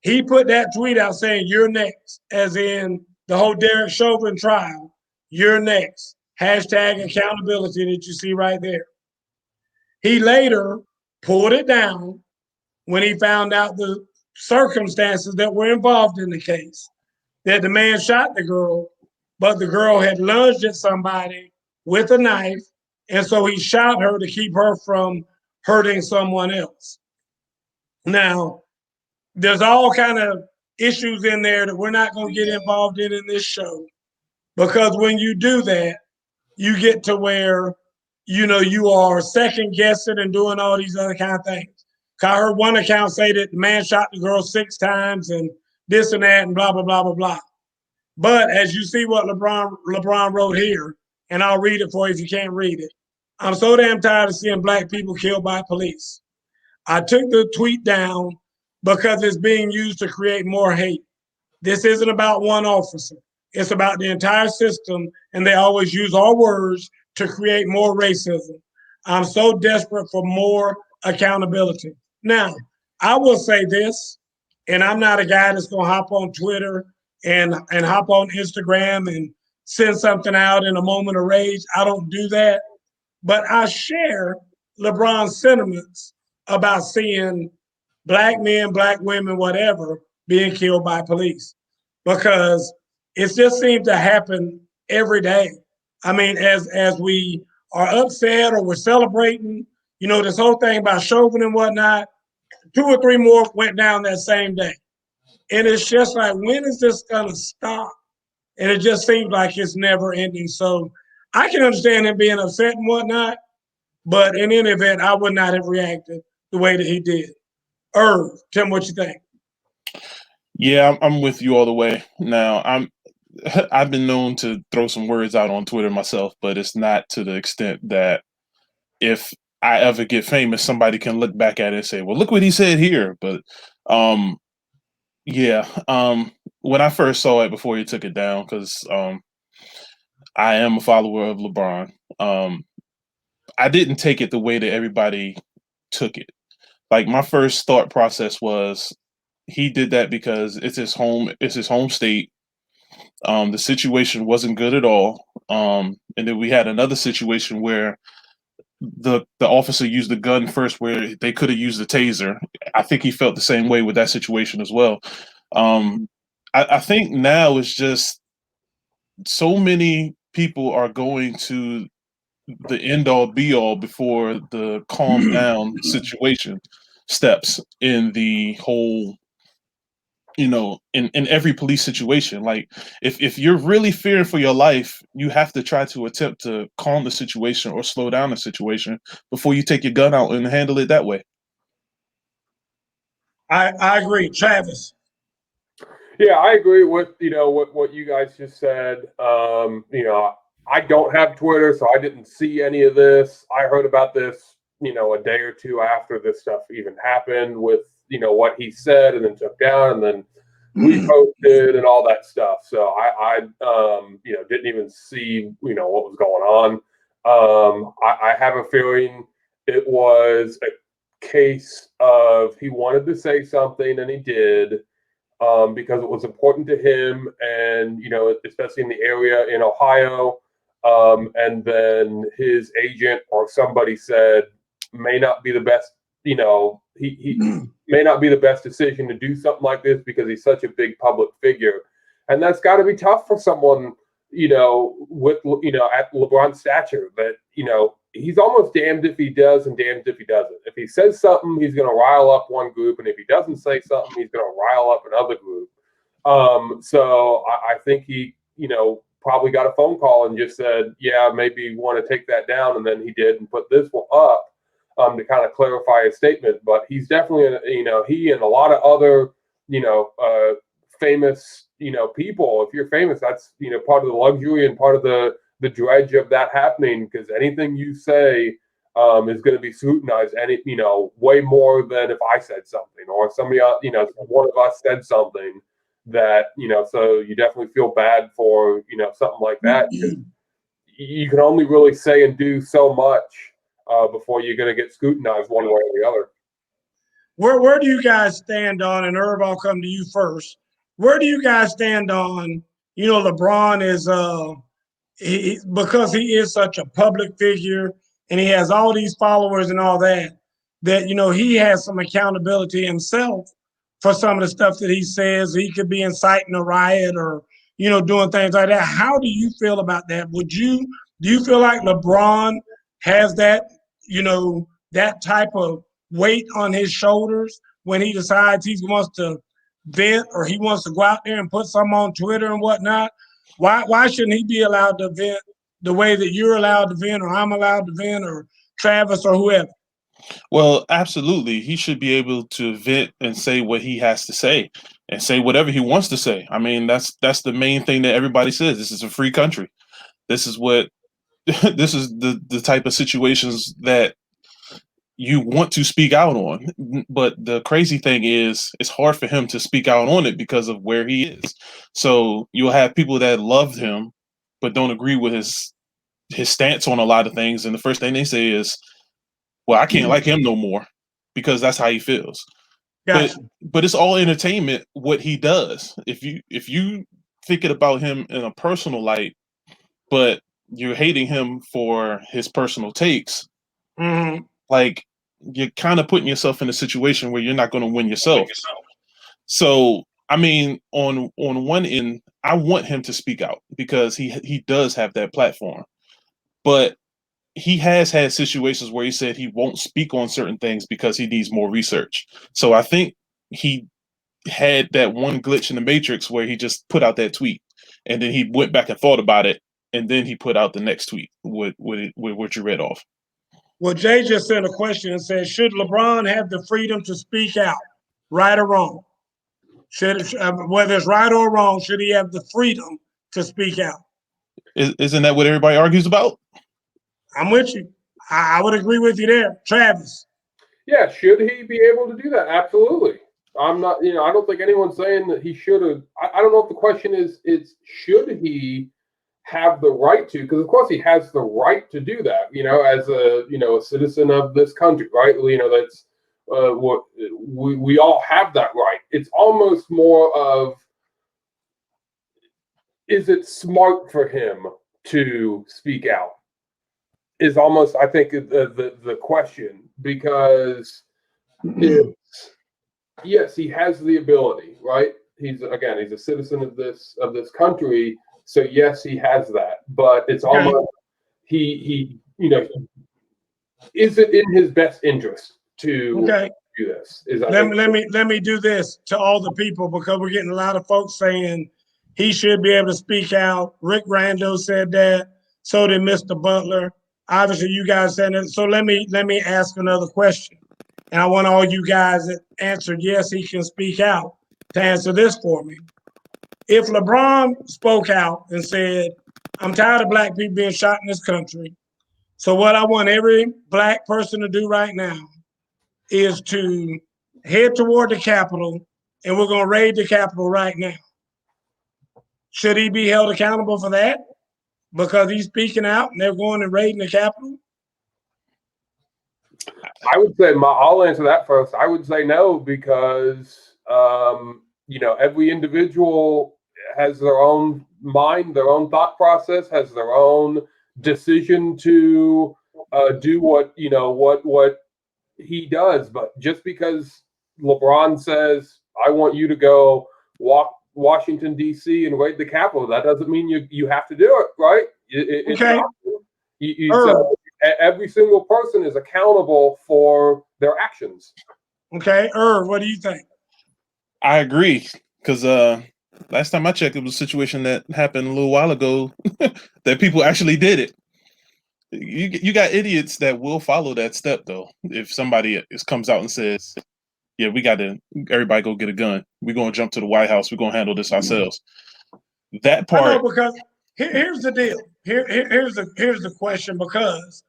he put that tweet out saying, "You're next," as in the whole Derek Chauvin trial. You're next. Hashtag accountability that you see right there. He later pulled it down when he found out the circumstances that were involved in the case. That the man shot the girl, but the girl had lunged at somebody with a knife, and so he shot her to keep her from hurting someone else. Now, there's all kind of issues in there that we're not going to get involved in this show, because when you do that, you get to where you are second guessing and doing all these other kind of things. I heard one account say that the man shot the girl 6 times and this and that and blah blah blah blah blah. But as you see what LeBron wrote here, and I'll read it for you if you can't read it. I'm so damn tired of seeing black people killed by police. I took the tweet down because it's being used to create more hate. This isn't about one officer. It's about the entire system, and they always use our words to create more racism. I'm so desperate for more accountability. Now, I will say this, and I'm not a guy that's going to hop on Twitter and hop on Instagram and send something out in a moment of rage. I don't do that. But I share LeBron's sentiments about seeing black men, black women, whatever, being killed by police, because it just seems to happen every day. I mean, as we are upset or we're celebrating, you know, this whole thing about Chauvin and whatnot, 2 or 3 more went down that same day. And it's just like, when is this going to stop? And it just seems like it's never ending. So I can understand him being upset and whatnot, but in any event, I would not have reacted the way that he did. Irv, tell me what you think. Yeah, I'm with you all the way. Now, I've been known to throw some words out on Twitter myself, but it's not to the extent that if I ever get famous, somebody can look back at it and say, "Well, look what he said here." But yeah, when I first saw it before he took it down, because I am a follower of LeBron, I didn't take it the way that everybody took it. Like, my first thought process was, he did that because it's his home state. The situation wasn't good at all. And then we had another situation where the officer used the gun first, where they could have used the taser. I think he felt the same way with that situation as well. I think now it's just so many people are going to the end all be all before the calm down situation steps in the whole, you know, in every police situation. Like, if you're really fearing for your life, you have to try to attempt to calm the situation or slow down the situation before you take your gun out and handle it that way. I agree. Travis. Yeah, I agree with what you guys just said. I don't have Twitter, so I didn't see any of this. I heard about this, a day or two after this stuff even happened with what he said and then took down and then reposted and all that stuff. So I didn't even see what was going on. I have a feeling it was a case of he wanted to say something and he did. Because it was important to him, and especially in the area in Ohio, and then his agent or somebody said may not be the best. He may not be the best decision to do something like this because he's such a big public figure, and that's got to be tough for someone with at LeBron's stature. That he's almost damned if he does and damned if he doesn't. If he says something, he's going to rile up one group, and if he doesn't say something, he's going to rile up another group. So I think he, probably got a phone call and just said, "Yeah, maybe you want to take that down," and then he did and put this one up to kind of clarify his statement. But he's definitely, he and a lot of other, famous, people. If you're famous, that's part of the luxury and part of the dredge of that happening, because anything you say is going to be scrutinized, and way more than if I said something or somebody else, one of us said something that so you definitely feel bad for something like that. You can only really say and do so much before you're going to get scrutinized one way or the other. Where do you guys stand on, and Irv, I'll come to you first. Where do you guys stand on, LeBron is because he is such a public figure and he has all these followers and all that he has some accountability himself for some of the stuff that he says. He could be inciting a riot or, doing things like that. How do you feel about that? Do you feel like LeBron has that, that type of weight on his shoulders when he decides he wants to vent or he wants to go out there and put something on Twitter and whatnot? Why shouldn't he be allowed to vent the way that you're allowed to vent, or I'm allowed to vent, or Travis or whoever? Well, absolutely. He should be able to vent and say what he has to say and say whatever he wants to say. I mean, that's the main thing that everybody says. This is a free country. This is what this is the type of situations that you want to speak out on. But the crazy thing is it's hard for him to speak out on it because of where he is. So you'll have people that love him but don't agree with his stance on a lot of things, and the first thing they say is, well, I can't like him no more because that's how he feels. Gotcha. But it's all entertainment what he does. If you think it about him in a personal light, but you're hating him for his personal takes, Mm-hmm. like you're kind of putting yourself in a situation where you're not going to win yourself. So I mean, on one end, I want him to speak out because he does have that platform, but he has had situations where he said he won't speak on certain things because he needs more research. So I think he had that one glitch in the matrix where he just put out that tweet and then he went back and thought about it. And then he put out the next tweet with what you read off. Well, Jay just sent a question and said, should LeBron have the freedom to speak out, right or wrong? Whether it's right or wrong, should he have the freedom to speak out? Isn't that what everybody argues about? I'm with you. I would agree with you there. Travis. Yeah, should he be able to do that? Absolutely. I'm not, I don't think anyone's saying that he should have. I don't know if the question is should he have the right to? Because of course he has the right to do that, as a citizen of this country, right? That's what we all have that right. It's almost more of, is it smart for him to speak out? Is almost, I think, the question, because yes, he has the ability, right? He's a citizen of this country, so yes, he has that. But it's almost he is it in his best interest to do this? Let me do this to all the people, because we're getting a lot of folks saying he should be able to speak out. Rick Rando said that. So did Mr. Butler. Obviously, you guys said it. So let me ask another question. And I want all you guys that answered yes, he can speak out, to answer this for me. If LeBron spoke out and said, I'm tired of black people being shot in this country, so what I want every black person to do right now is to head toward the Capitol, and we're going to raid the Capitol right now. Should he be held accountable for that? Because he's speaking out and they're going and raiding the Capitol? I would say I'll answer that first. I would say no, because every individual has their own mind, their own thought process, has their own decision to do what he does. But just because LeBron says, I want you to go walk Washington, D.C. and raid the Capitol, that doesn't mean you have to do it, right? So every single person is accountable for their actions. Okay, Irv, what do you think? I agree, because last time I checked, it was a situation that happened a little while ago that people actually did it. You got idiots that will follow that step, though. If somebody comes out and says, yeah, we got to, everybody go get a gun. We're going to jump to the White House. We're going to handle this ourselves. That part. I know, because here's the deal. Here's the question, because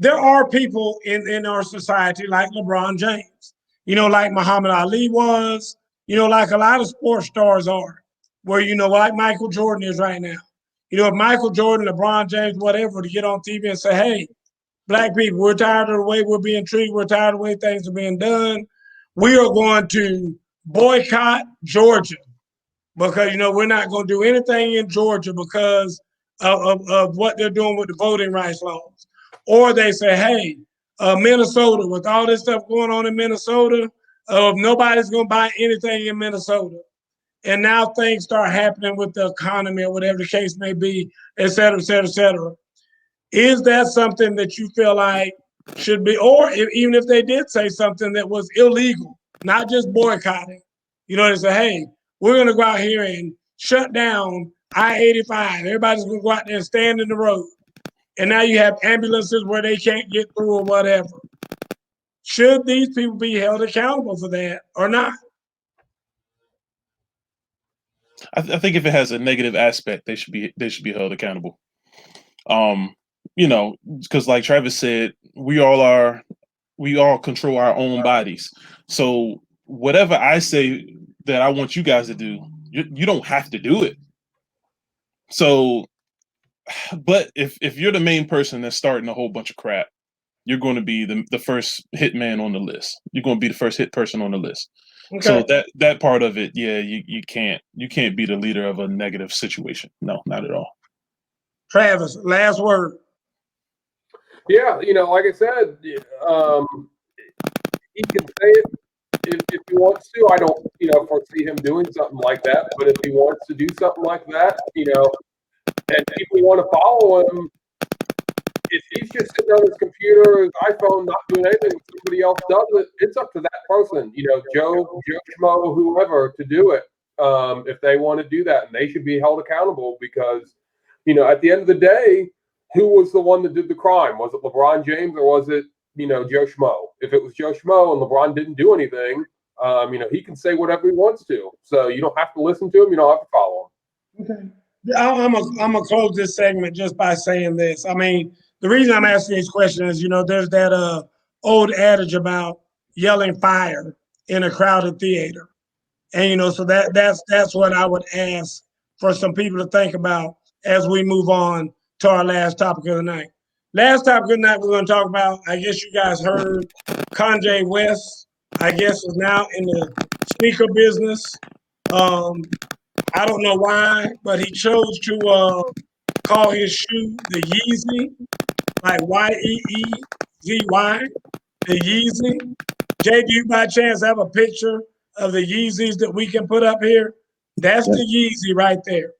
there are people in our society like LeBron James, like Muhammad Ali was, like a lot of sports stars are, where, like Michael Jordan is right now. If Michael Jordan, LeBron James, whatever, to get on TV and say, hey, black people, we're tired of the way we're being treated. We're tired of the way things are being done. We are going to boycott Georgia, because, we're not going to do anything in Georgia because of what they're doing with the voting rights laws. Or they say, hey, Minnesota, with all this stuff going on in Minnesota, nobody's going to buy anything in Minnesota. And now things start happening with the economy, or whatever the case may be, et cetera, et cetera, et cetera. Is that something that you feel like should be, or even if they did say something that was illegal, not just boycotting, they say, hey, we're going to go out here and shut down I-85. Everybody's going to go out there and stand in the road. And now you have ambulances where they can't get through or whatever. should these people be held accountable for that or not? I think if it has a negative aspect, they should be held accountable. Because like Travis said, we all control our own bodies. So whatever I say that I want you guys to do, you don't have to do it. So, but if you're the main person that's starting a whole bunch of crap, you're going to be the first hit man on the list. You're going to be the first hit person on the list. Okay. So that part of it, yeah, you can't be the leader of a negative situation. No, not at all. Travis, last word. Yeah, like I said, he can say it if he wants to. I don't, foresee him doing something like that. But if he wants to do something like that, and people want to follow him, if he's just sitting on his computer, his iPhone, not doing anything, somebody else does it, it's up to that person, Joe Schmo, whoever, to do it. If they want to do that, and they should be held accountable because, at the end of the day, who was the one that did the crime? Was it LeBron James or was it, Joe Schmo? If it was Joe Schmo and LeBron didn't do anything, he can say whatever he wants to. So you don't have to listen to him. You don't have to follow him. Okay. I'm gonna close this segment just by saying this. I mean, the reason I'm asking these questions is, there's that old adage about yelling fire in a crowded theater. And, so that's what I would ask for some people to think about as we move on to our last topic of the night. Last topic of the night we're going to talk about, I guess you guys heard, Kanye West, I guess, is now in the sneaker business. I don't know why, but he chose to call his shoe the Yeezy, like Yeezy, the Yeezy. Jay, do you by chance have a picture of the Yeezys that we can put up here? That's the Yeezy right there.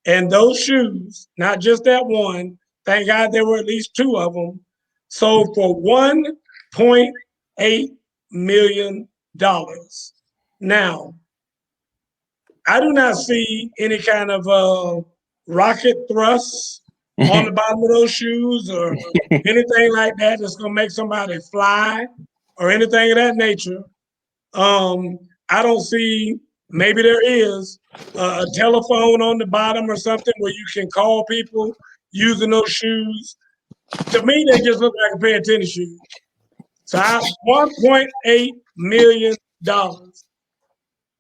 And those shoes, not just that one, thank God there were at least two of them, sold for $1.8 million. Now, I do not see any kind of rocket thrusts on the bottom of those shoes or anything like that that's going to make somebody fly or anything of that nature. I don't see, maybe there is a telephone on the bottom or something where you can call people using those shoes. To me, they just look like a pair of tennis shoes. So $1.8 million.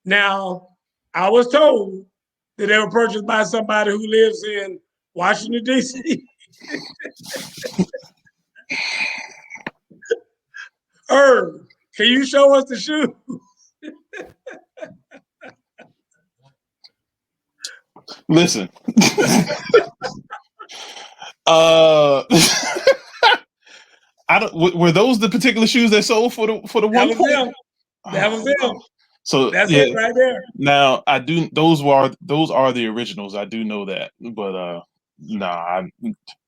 Now, I was told that they were purchased by somebody who lives in Washington, D.C. Herb, can you show us the shoes? Listen. I don't. Were those the particular shoes they sold for the one? That was them. That was them. So that's it right there. Now I do. Those are the originals. I do know that, but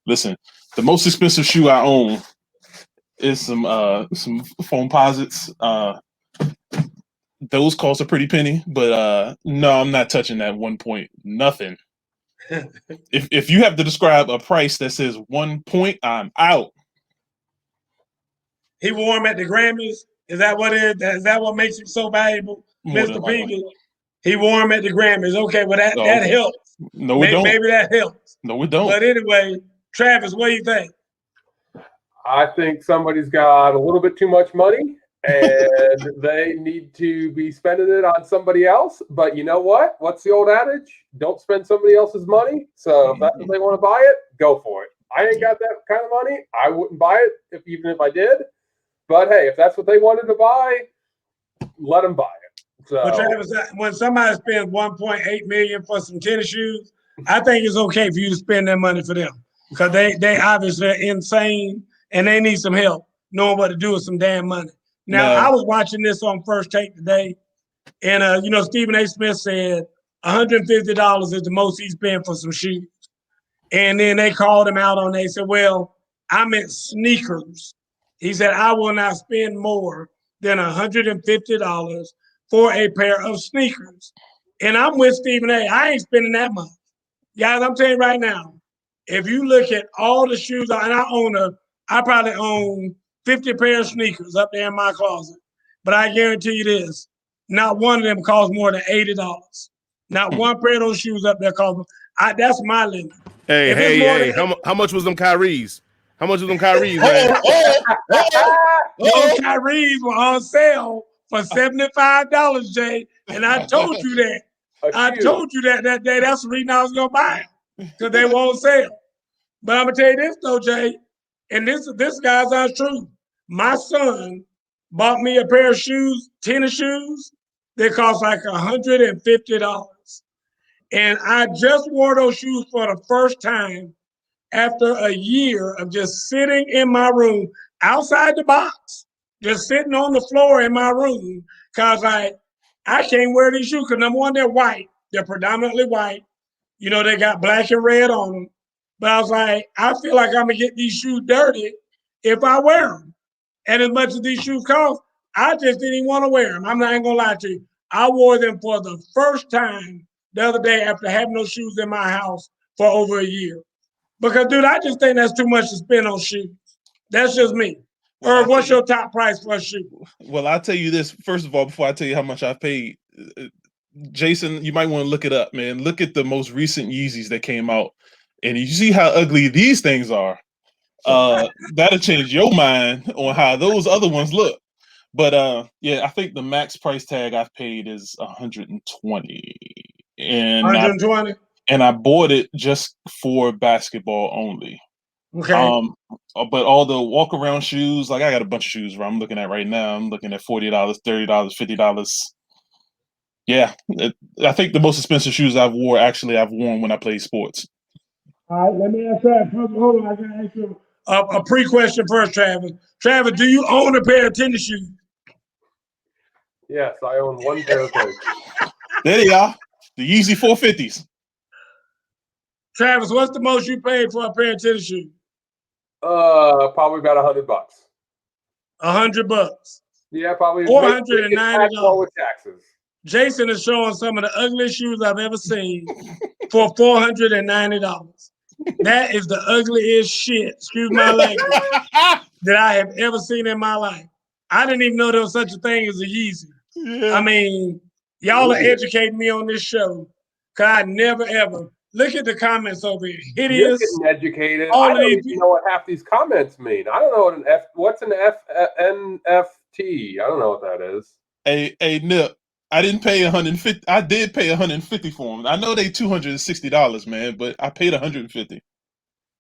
listen. The most expensive shoe I own is some foam posits. Those cost a pretty penny, but no, I'm not touching that 1 point nothing. If you have to describe a price that says 1 point, I'm out. He wore them at the Grammys. Is that what it is? Is that what makes him so valuable, Mr. Peaky? He wore them at the Grammys. Okay, well that helps. No, it don't. Maybe that helps. No, it don't. But anyway, Travis, what do you think? I think somebody's got a little bit too much money and they need to be spending it on somebody else. But you know what? What's the old adage? Don't spend somebody else's money. So if that's what they want to buy it, go for it. I ain't got that kind of money. I wouldn't buy it even if I did. But hey, if that's what they wanted to buy, let them buy it. So, but Travis, when somebody spends $1.8 million for some tennis shoes, I think it's okay for you to spend that money for them because they obviously are insane and they need some help knowing what to do with some damn money. Now, I was watching this on First Take today, and Stephen A. Smith said $150 is the most he spent for some shoes. And then they called him out on it. They said, well, I meant sneakers. He said, I will not spend more than $150 for a pair of sneakers. And I'm with Stephen A. I ain't spending that much. Guys, I'm telling you right now, if you look at all the shoes, and I probably own 50 pair of sneakers up there in my closet. But I guarantee you this, not one of them costs more than $80. Not one pair of those shoes up there costs. That's my limit. Hey, If it's more hey, than hey! How much was them Kyries? How much was them Kyries, man? those Kyries were on sale for $75, Jay, and I told you that. I told you that day. That's the reason I was gonna buy them because they won't sell. But I'm gonna tell you this though, Jay, and this guy's untrue. My son bought me a pair of shoes, tennis shoes. They cost like $150. And I just wore those shoes for the first time after a year of just sitting in my room outside the box, just sitting on the floor in my room, because I can't wear these shoes because number one, they're white. They're predominantly white. You know, they got black and red on them. But I was like, I feel like I'm gonna get these shoes dirty if I wear them. And as much as these shoes cost, I just didn't even want to wear them. I'm not even gonna lie to you. I wore them for the first time the other day after having those shoes in my house for over a year. Because, dude, I just think that's too much to spend on shoes. That's just me. Well, Irv, what's your top price for a shoe? Well, I'll tell you this. First of all, before I tell you how much I paid, Jason, you might want to look it up, man. Look at the most recent Yeezys that came out. And you see how ugly these things are. That'll change your mind on how those other ones look. But yeah, I think the max price tag I've paid is $120. And 120? And I bought it just for basketball only. Okay. But all the walk around shoes, like I got a bunch of shoes where I'm looking at right now. I'm looking at $40, $30, $50. Yeah, I think the most expensive shoes I've worn when I played sports. All right, let me ask that. Hold on, I gotta ask you a pre-question first, Travis. Travis, do you own a pair of tennis shoes? Yes, I own one pair of those. There they are, the Yeezy 450s. Travis, what's the most you paid for a pair of tennis shoes? Probably about $100. $100. Yeah, probably $490 with taxes. Jason is showing some of the ugliest shoes I've ever seen for $490. That is the ugliest shit, excuse my language, that I have ever seen in my life. I didn't even know there was such a thing as a Yeezy. Yeah. I mean, y'all are educating me on this show, because I never ever. Look at the comments over here. Hideous. You're getting educated. I don't even know what half these comments mean. I don't know what's an NFT. I don't know what that is. Hey, Nip. I didn't pay $150. I did pay $150 for them. I know they $260, man, but I paid $150.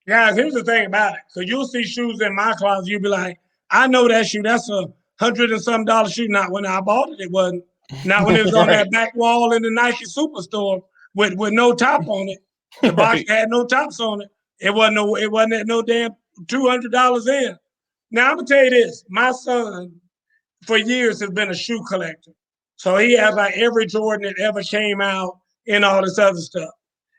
Guys, here's the thing about it. So you'll see shoes in my closet. You'll be like, I know that shoe. That's $100 and some shoe. Not when I bought it. It wasn't. Not when it was on that back wall in the Nike Superstore with no top on it. The box had no tops on it. It wasn't at no damn $200 in. Now I'm gonna tell you this. My son, for years, has been a shoe collector. So he has like every Jordan that ever came out and all this other stuff.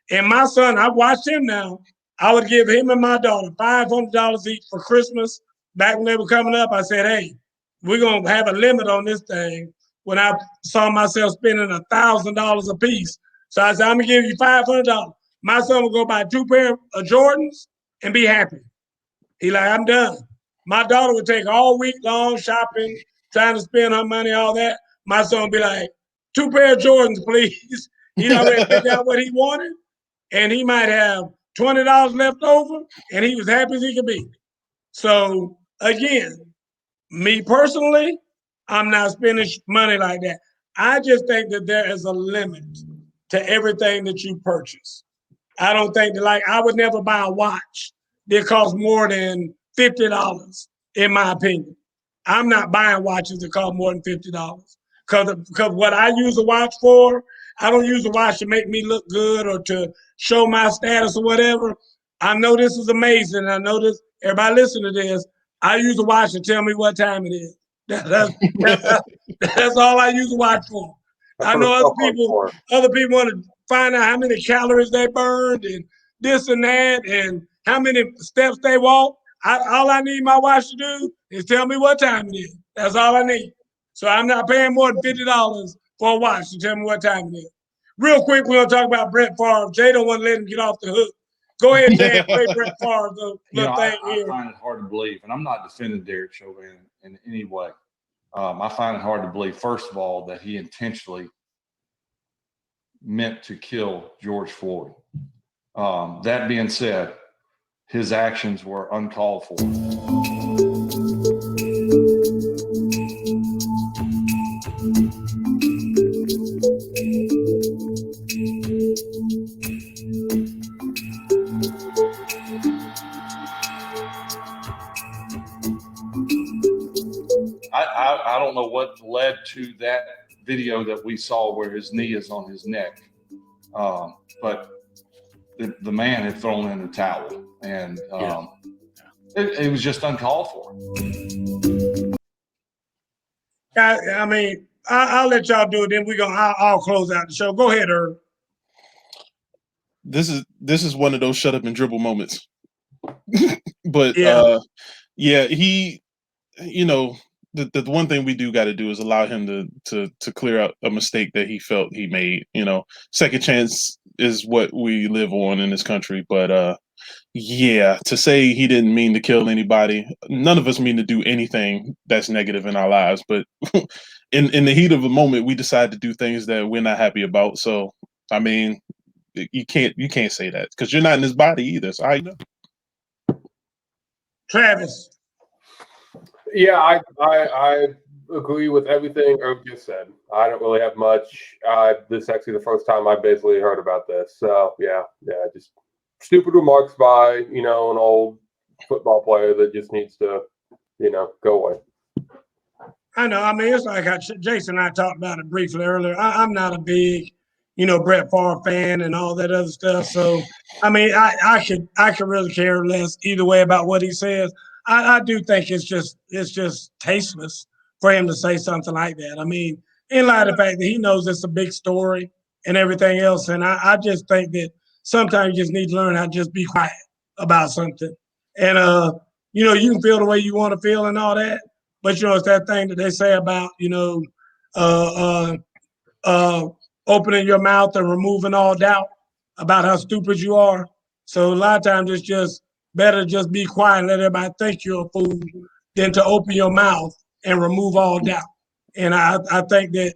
And my son, I watched him now. I would give him and my daughter $500 each for Christmas. Back when they were coming up, I said, hey, we're going to have a limit on this thing. When I saw myself spending $1,000 a piece. So I said, I'm going to give you $500. My son will go buy 2 pair of Jordans and be happy. He like, I'm done. My daughter would take all week long shopping, trying to spend her money, all that. My son would be like, 2 pair of Jordans, please. He'd already picked out what he wanted, and he might have $20 left over, and he was happy as he could be. So, again, me personally, I'm not spending money like that. I just think that there is a limit to everything that you purchase. I don't think that, like, I would never buy a watch that costs more than $50, in my opinion. I'm not buying watches that cost more than $50. Because what I use a watch for, I don't use a watch to make me look good or to show my status or whatever. I know this is amazing. I know this, everybody listen to this. I use a watch to tell me what time it is. That's all I use a watch for. I know other people want to find out how many calories they burned and this and that and how many steps they walk. All I need my watch to do is tell me what time it is. That's all I need. So I'm not paying more than $50 for a watch to tell me what time it is. Real quick, we're going to talk about Brett Favre. Jay don't want to let him get off the hook. Go ahead, Dan. Play Brett Favre the little thing I here. find it hard to believe, and I'm not defending Derrick Chauvin in any way. I find it hard to believe, first of all, that he intentionally meant to kill George Floyd. That being said, his actions were uncalled for. I don't know what led to that video that we saw where his knee is on his neck, but the man had thrown in the towel, and it was just uncalled for. I mean, I'll let y'all do it. Then I'll close out the show. Go ahead, Herb. This is one of those shut up and dribble moments. But he, the one thing we do got to do is allow him to clear out a mistake that he felt he made. Second chance is what we live on in this country. But to say he didn't mean to kill anybody, none of us mean to do anything that's negative in our lives. But in the heat of the moment, we decide to do things that we're not happy about. So, I mean, you can't say that because you're not in his body either. So I know. Travis. Yeah, I agree with everything Herb just said. I don't really have much. This is actually the first time I basically heard about this. So yeah, just stupid remarks by an old football player that just needs to go away. I know. I mean, it's like Jason and I talked about it briefly earlier. I'm not a big Brett Favre fan and all that other stuff. So I mean, I could really care less either way about what he says. I do think it's just tasteless for him to say something like that. I mean, in light of the fact that he knows it's a big story and everything else. And I just think that sometimes you just need to learn how to just be quiet about something. And, you can feel the way you want to feel and all that. But, it's that thing that they say about, opening your mouth and removing all doubt about how stupid you are. So a lot of times it's just better just be quiet and let everybody think you're a fool than to open your mouth and remove all doubt. And I think that,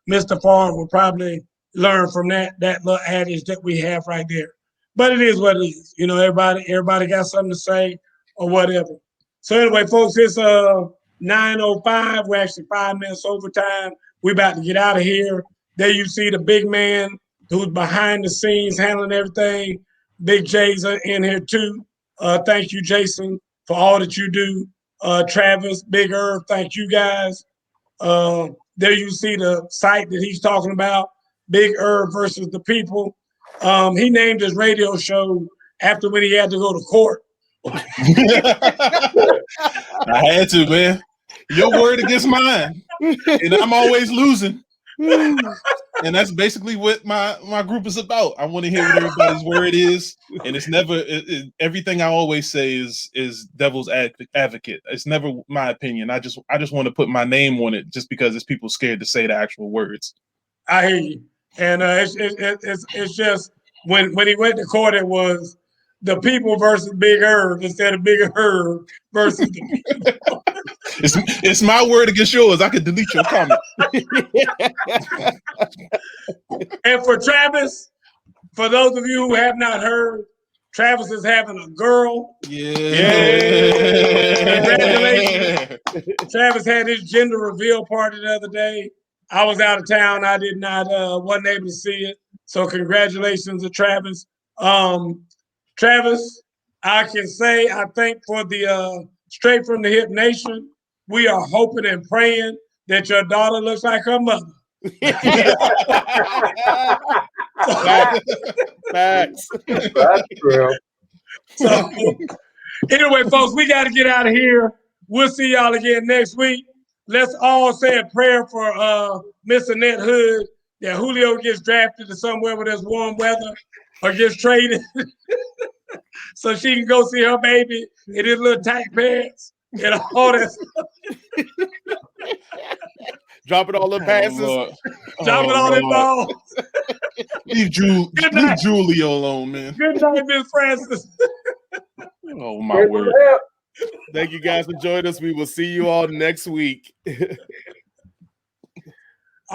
Mr. Favre will probably learn from that little adage that we have right there. But it is what it is. Everybody got something to say or whatever. So anyway, folks, it's 9:05. We're actually 5 minutes overtime. We're about to get out of here. There you see the big man who's behind the scenes handling everything. Big J's are in here too. Thank you, Jason, for all that you do. Travis, Big Irv, thank you guys. There you see the site that he's talking about, Big Irv versus the People. He named his radio show after when he had to go to court. I had to, man. Your word against mine. And I'm always losing. And that's basically what my group is about. I want to hear what everybody's word is, and it's never everything I always say is devil's advocate. It's never my opinion. I just want to put my name on it, just because it's people scared to say the actual words. I hear you, and it's just when he went to court, it was the People versus Big Irv instead of Big Irv versus the People. It's my word against yours. I could delete your comment. And for Travis, for those of you who have not heard, Travis is having a girl. Yeah. Congratulations. Travis had his gender reveal party the other day. I was out of town. I did not wasn't able to see it. So congratulations to Travis. Travis, I can say I think for the Straight from the Hip Nation, we are hoping and praying that your daughter looks like her mother. Facts. That's true. So anyway, folks, we got to get out of here. We'll see y'all again next week. Let's all say a prayer for Miss Annette Hood, that Julio gets drafted to somewhere where there's warm weather or gets traded so she can go see her baby in his little tight pants and all that stuff. Dropping all the passes. Dropping all the balls. Leave Julio alone, man. Good night, Miss Francis. Oh my word. Thank you guys for joining us. We will see you all next week.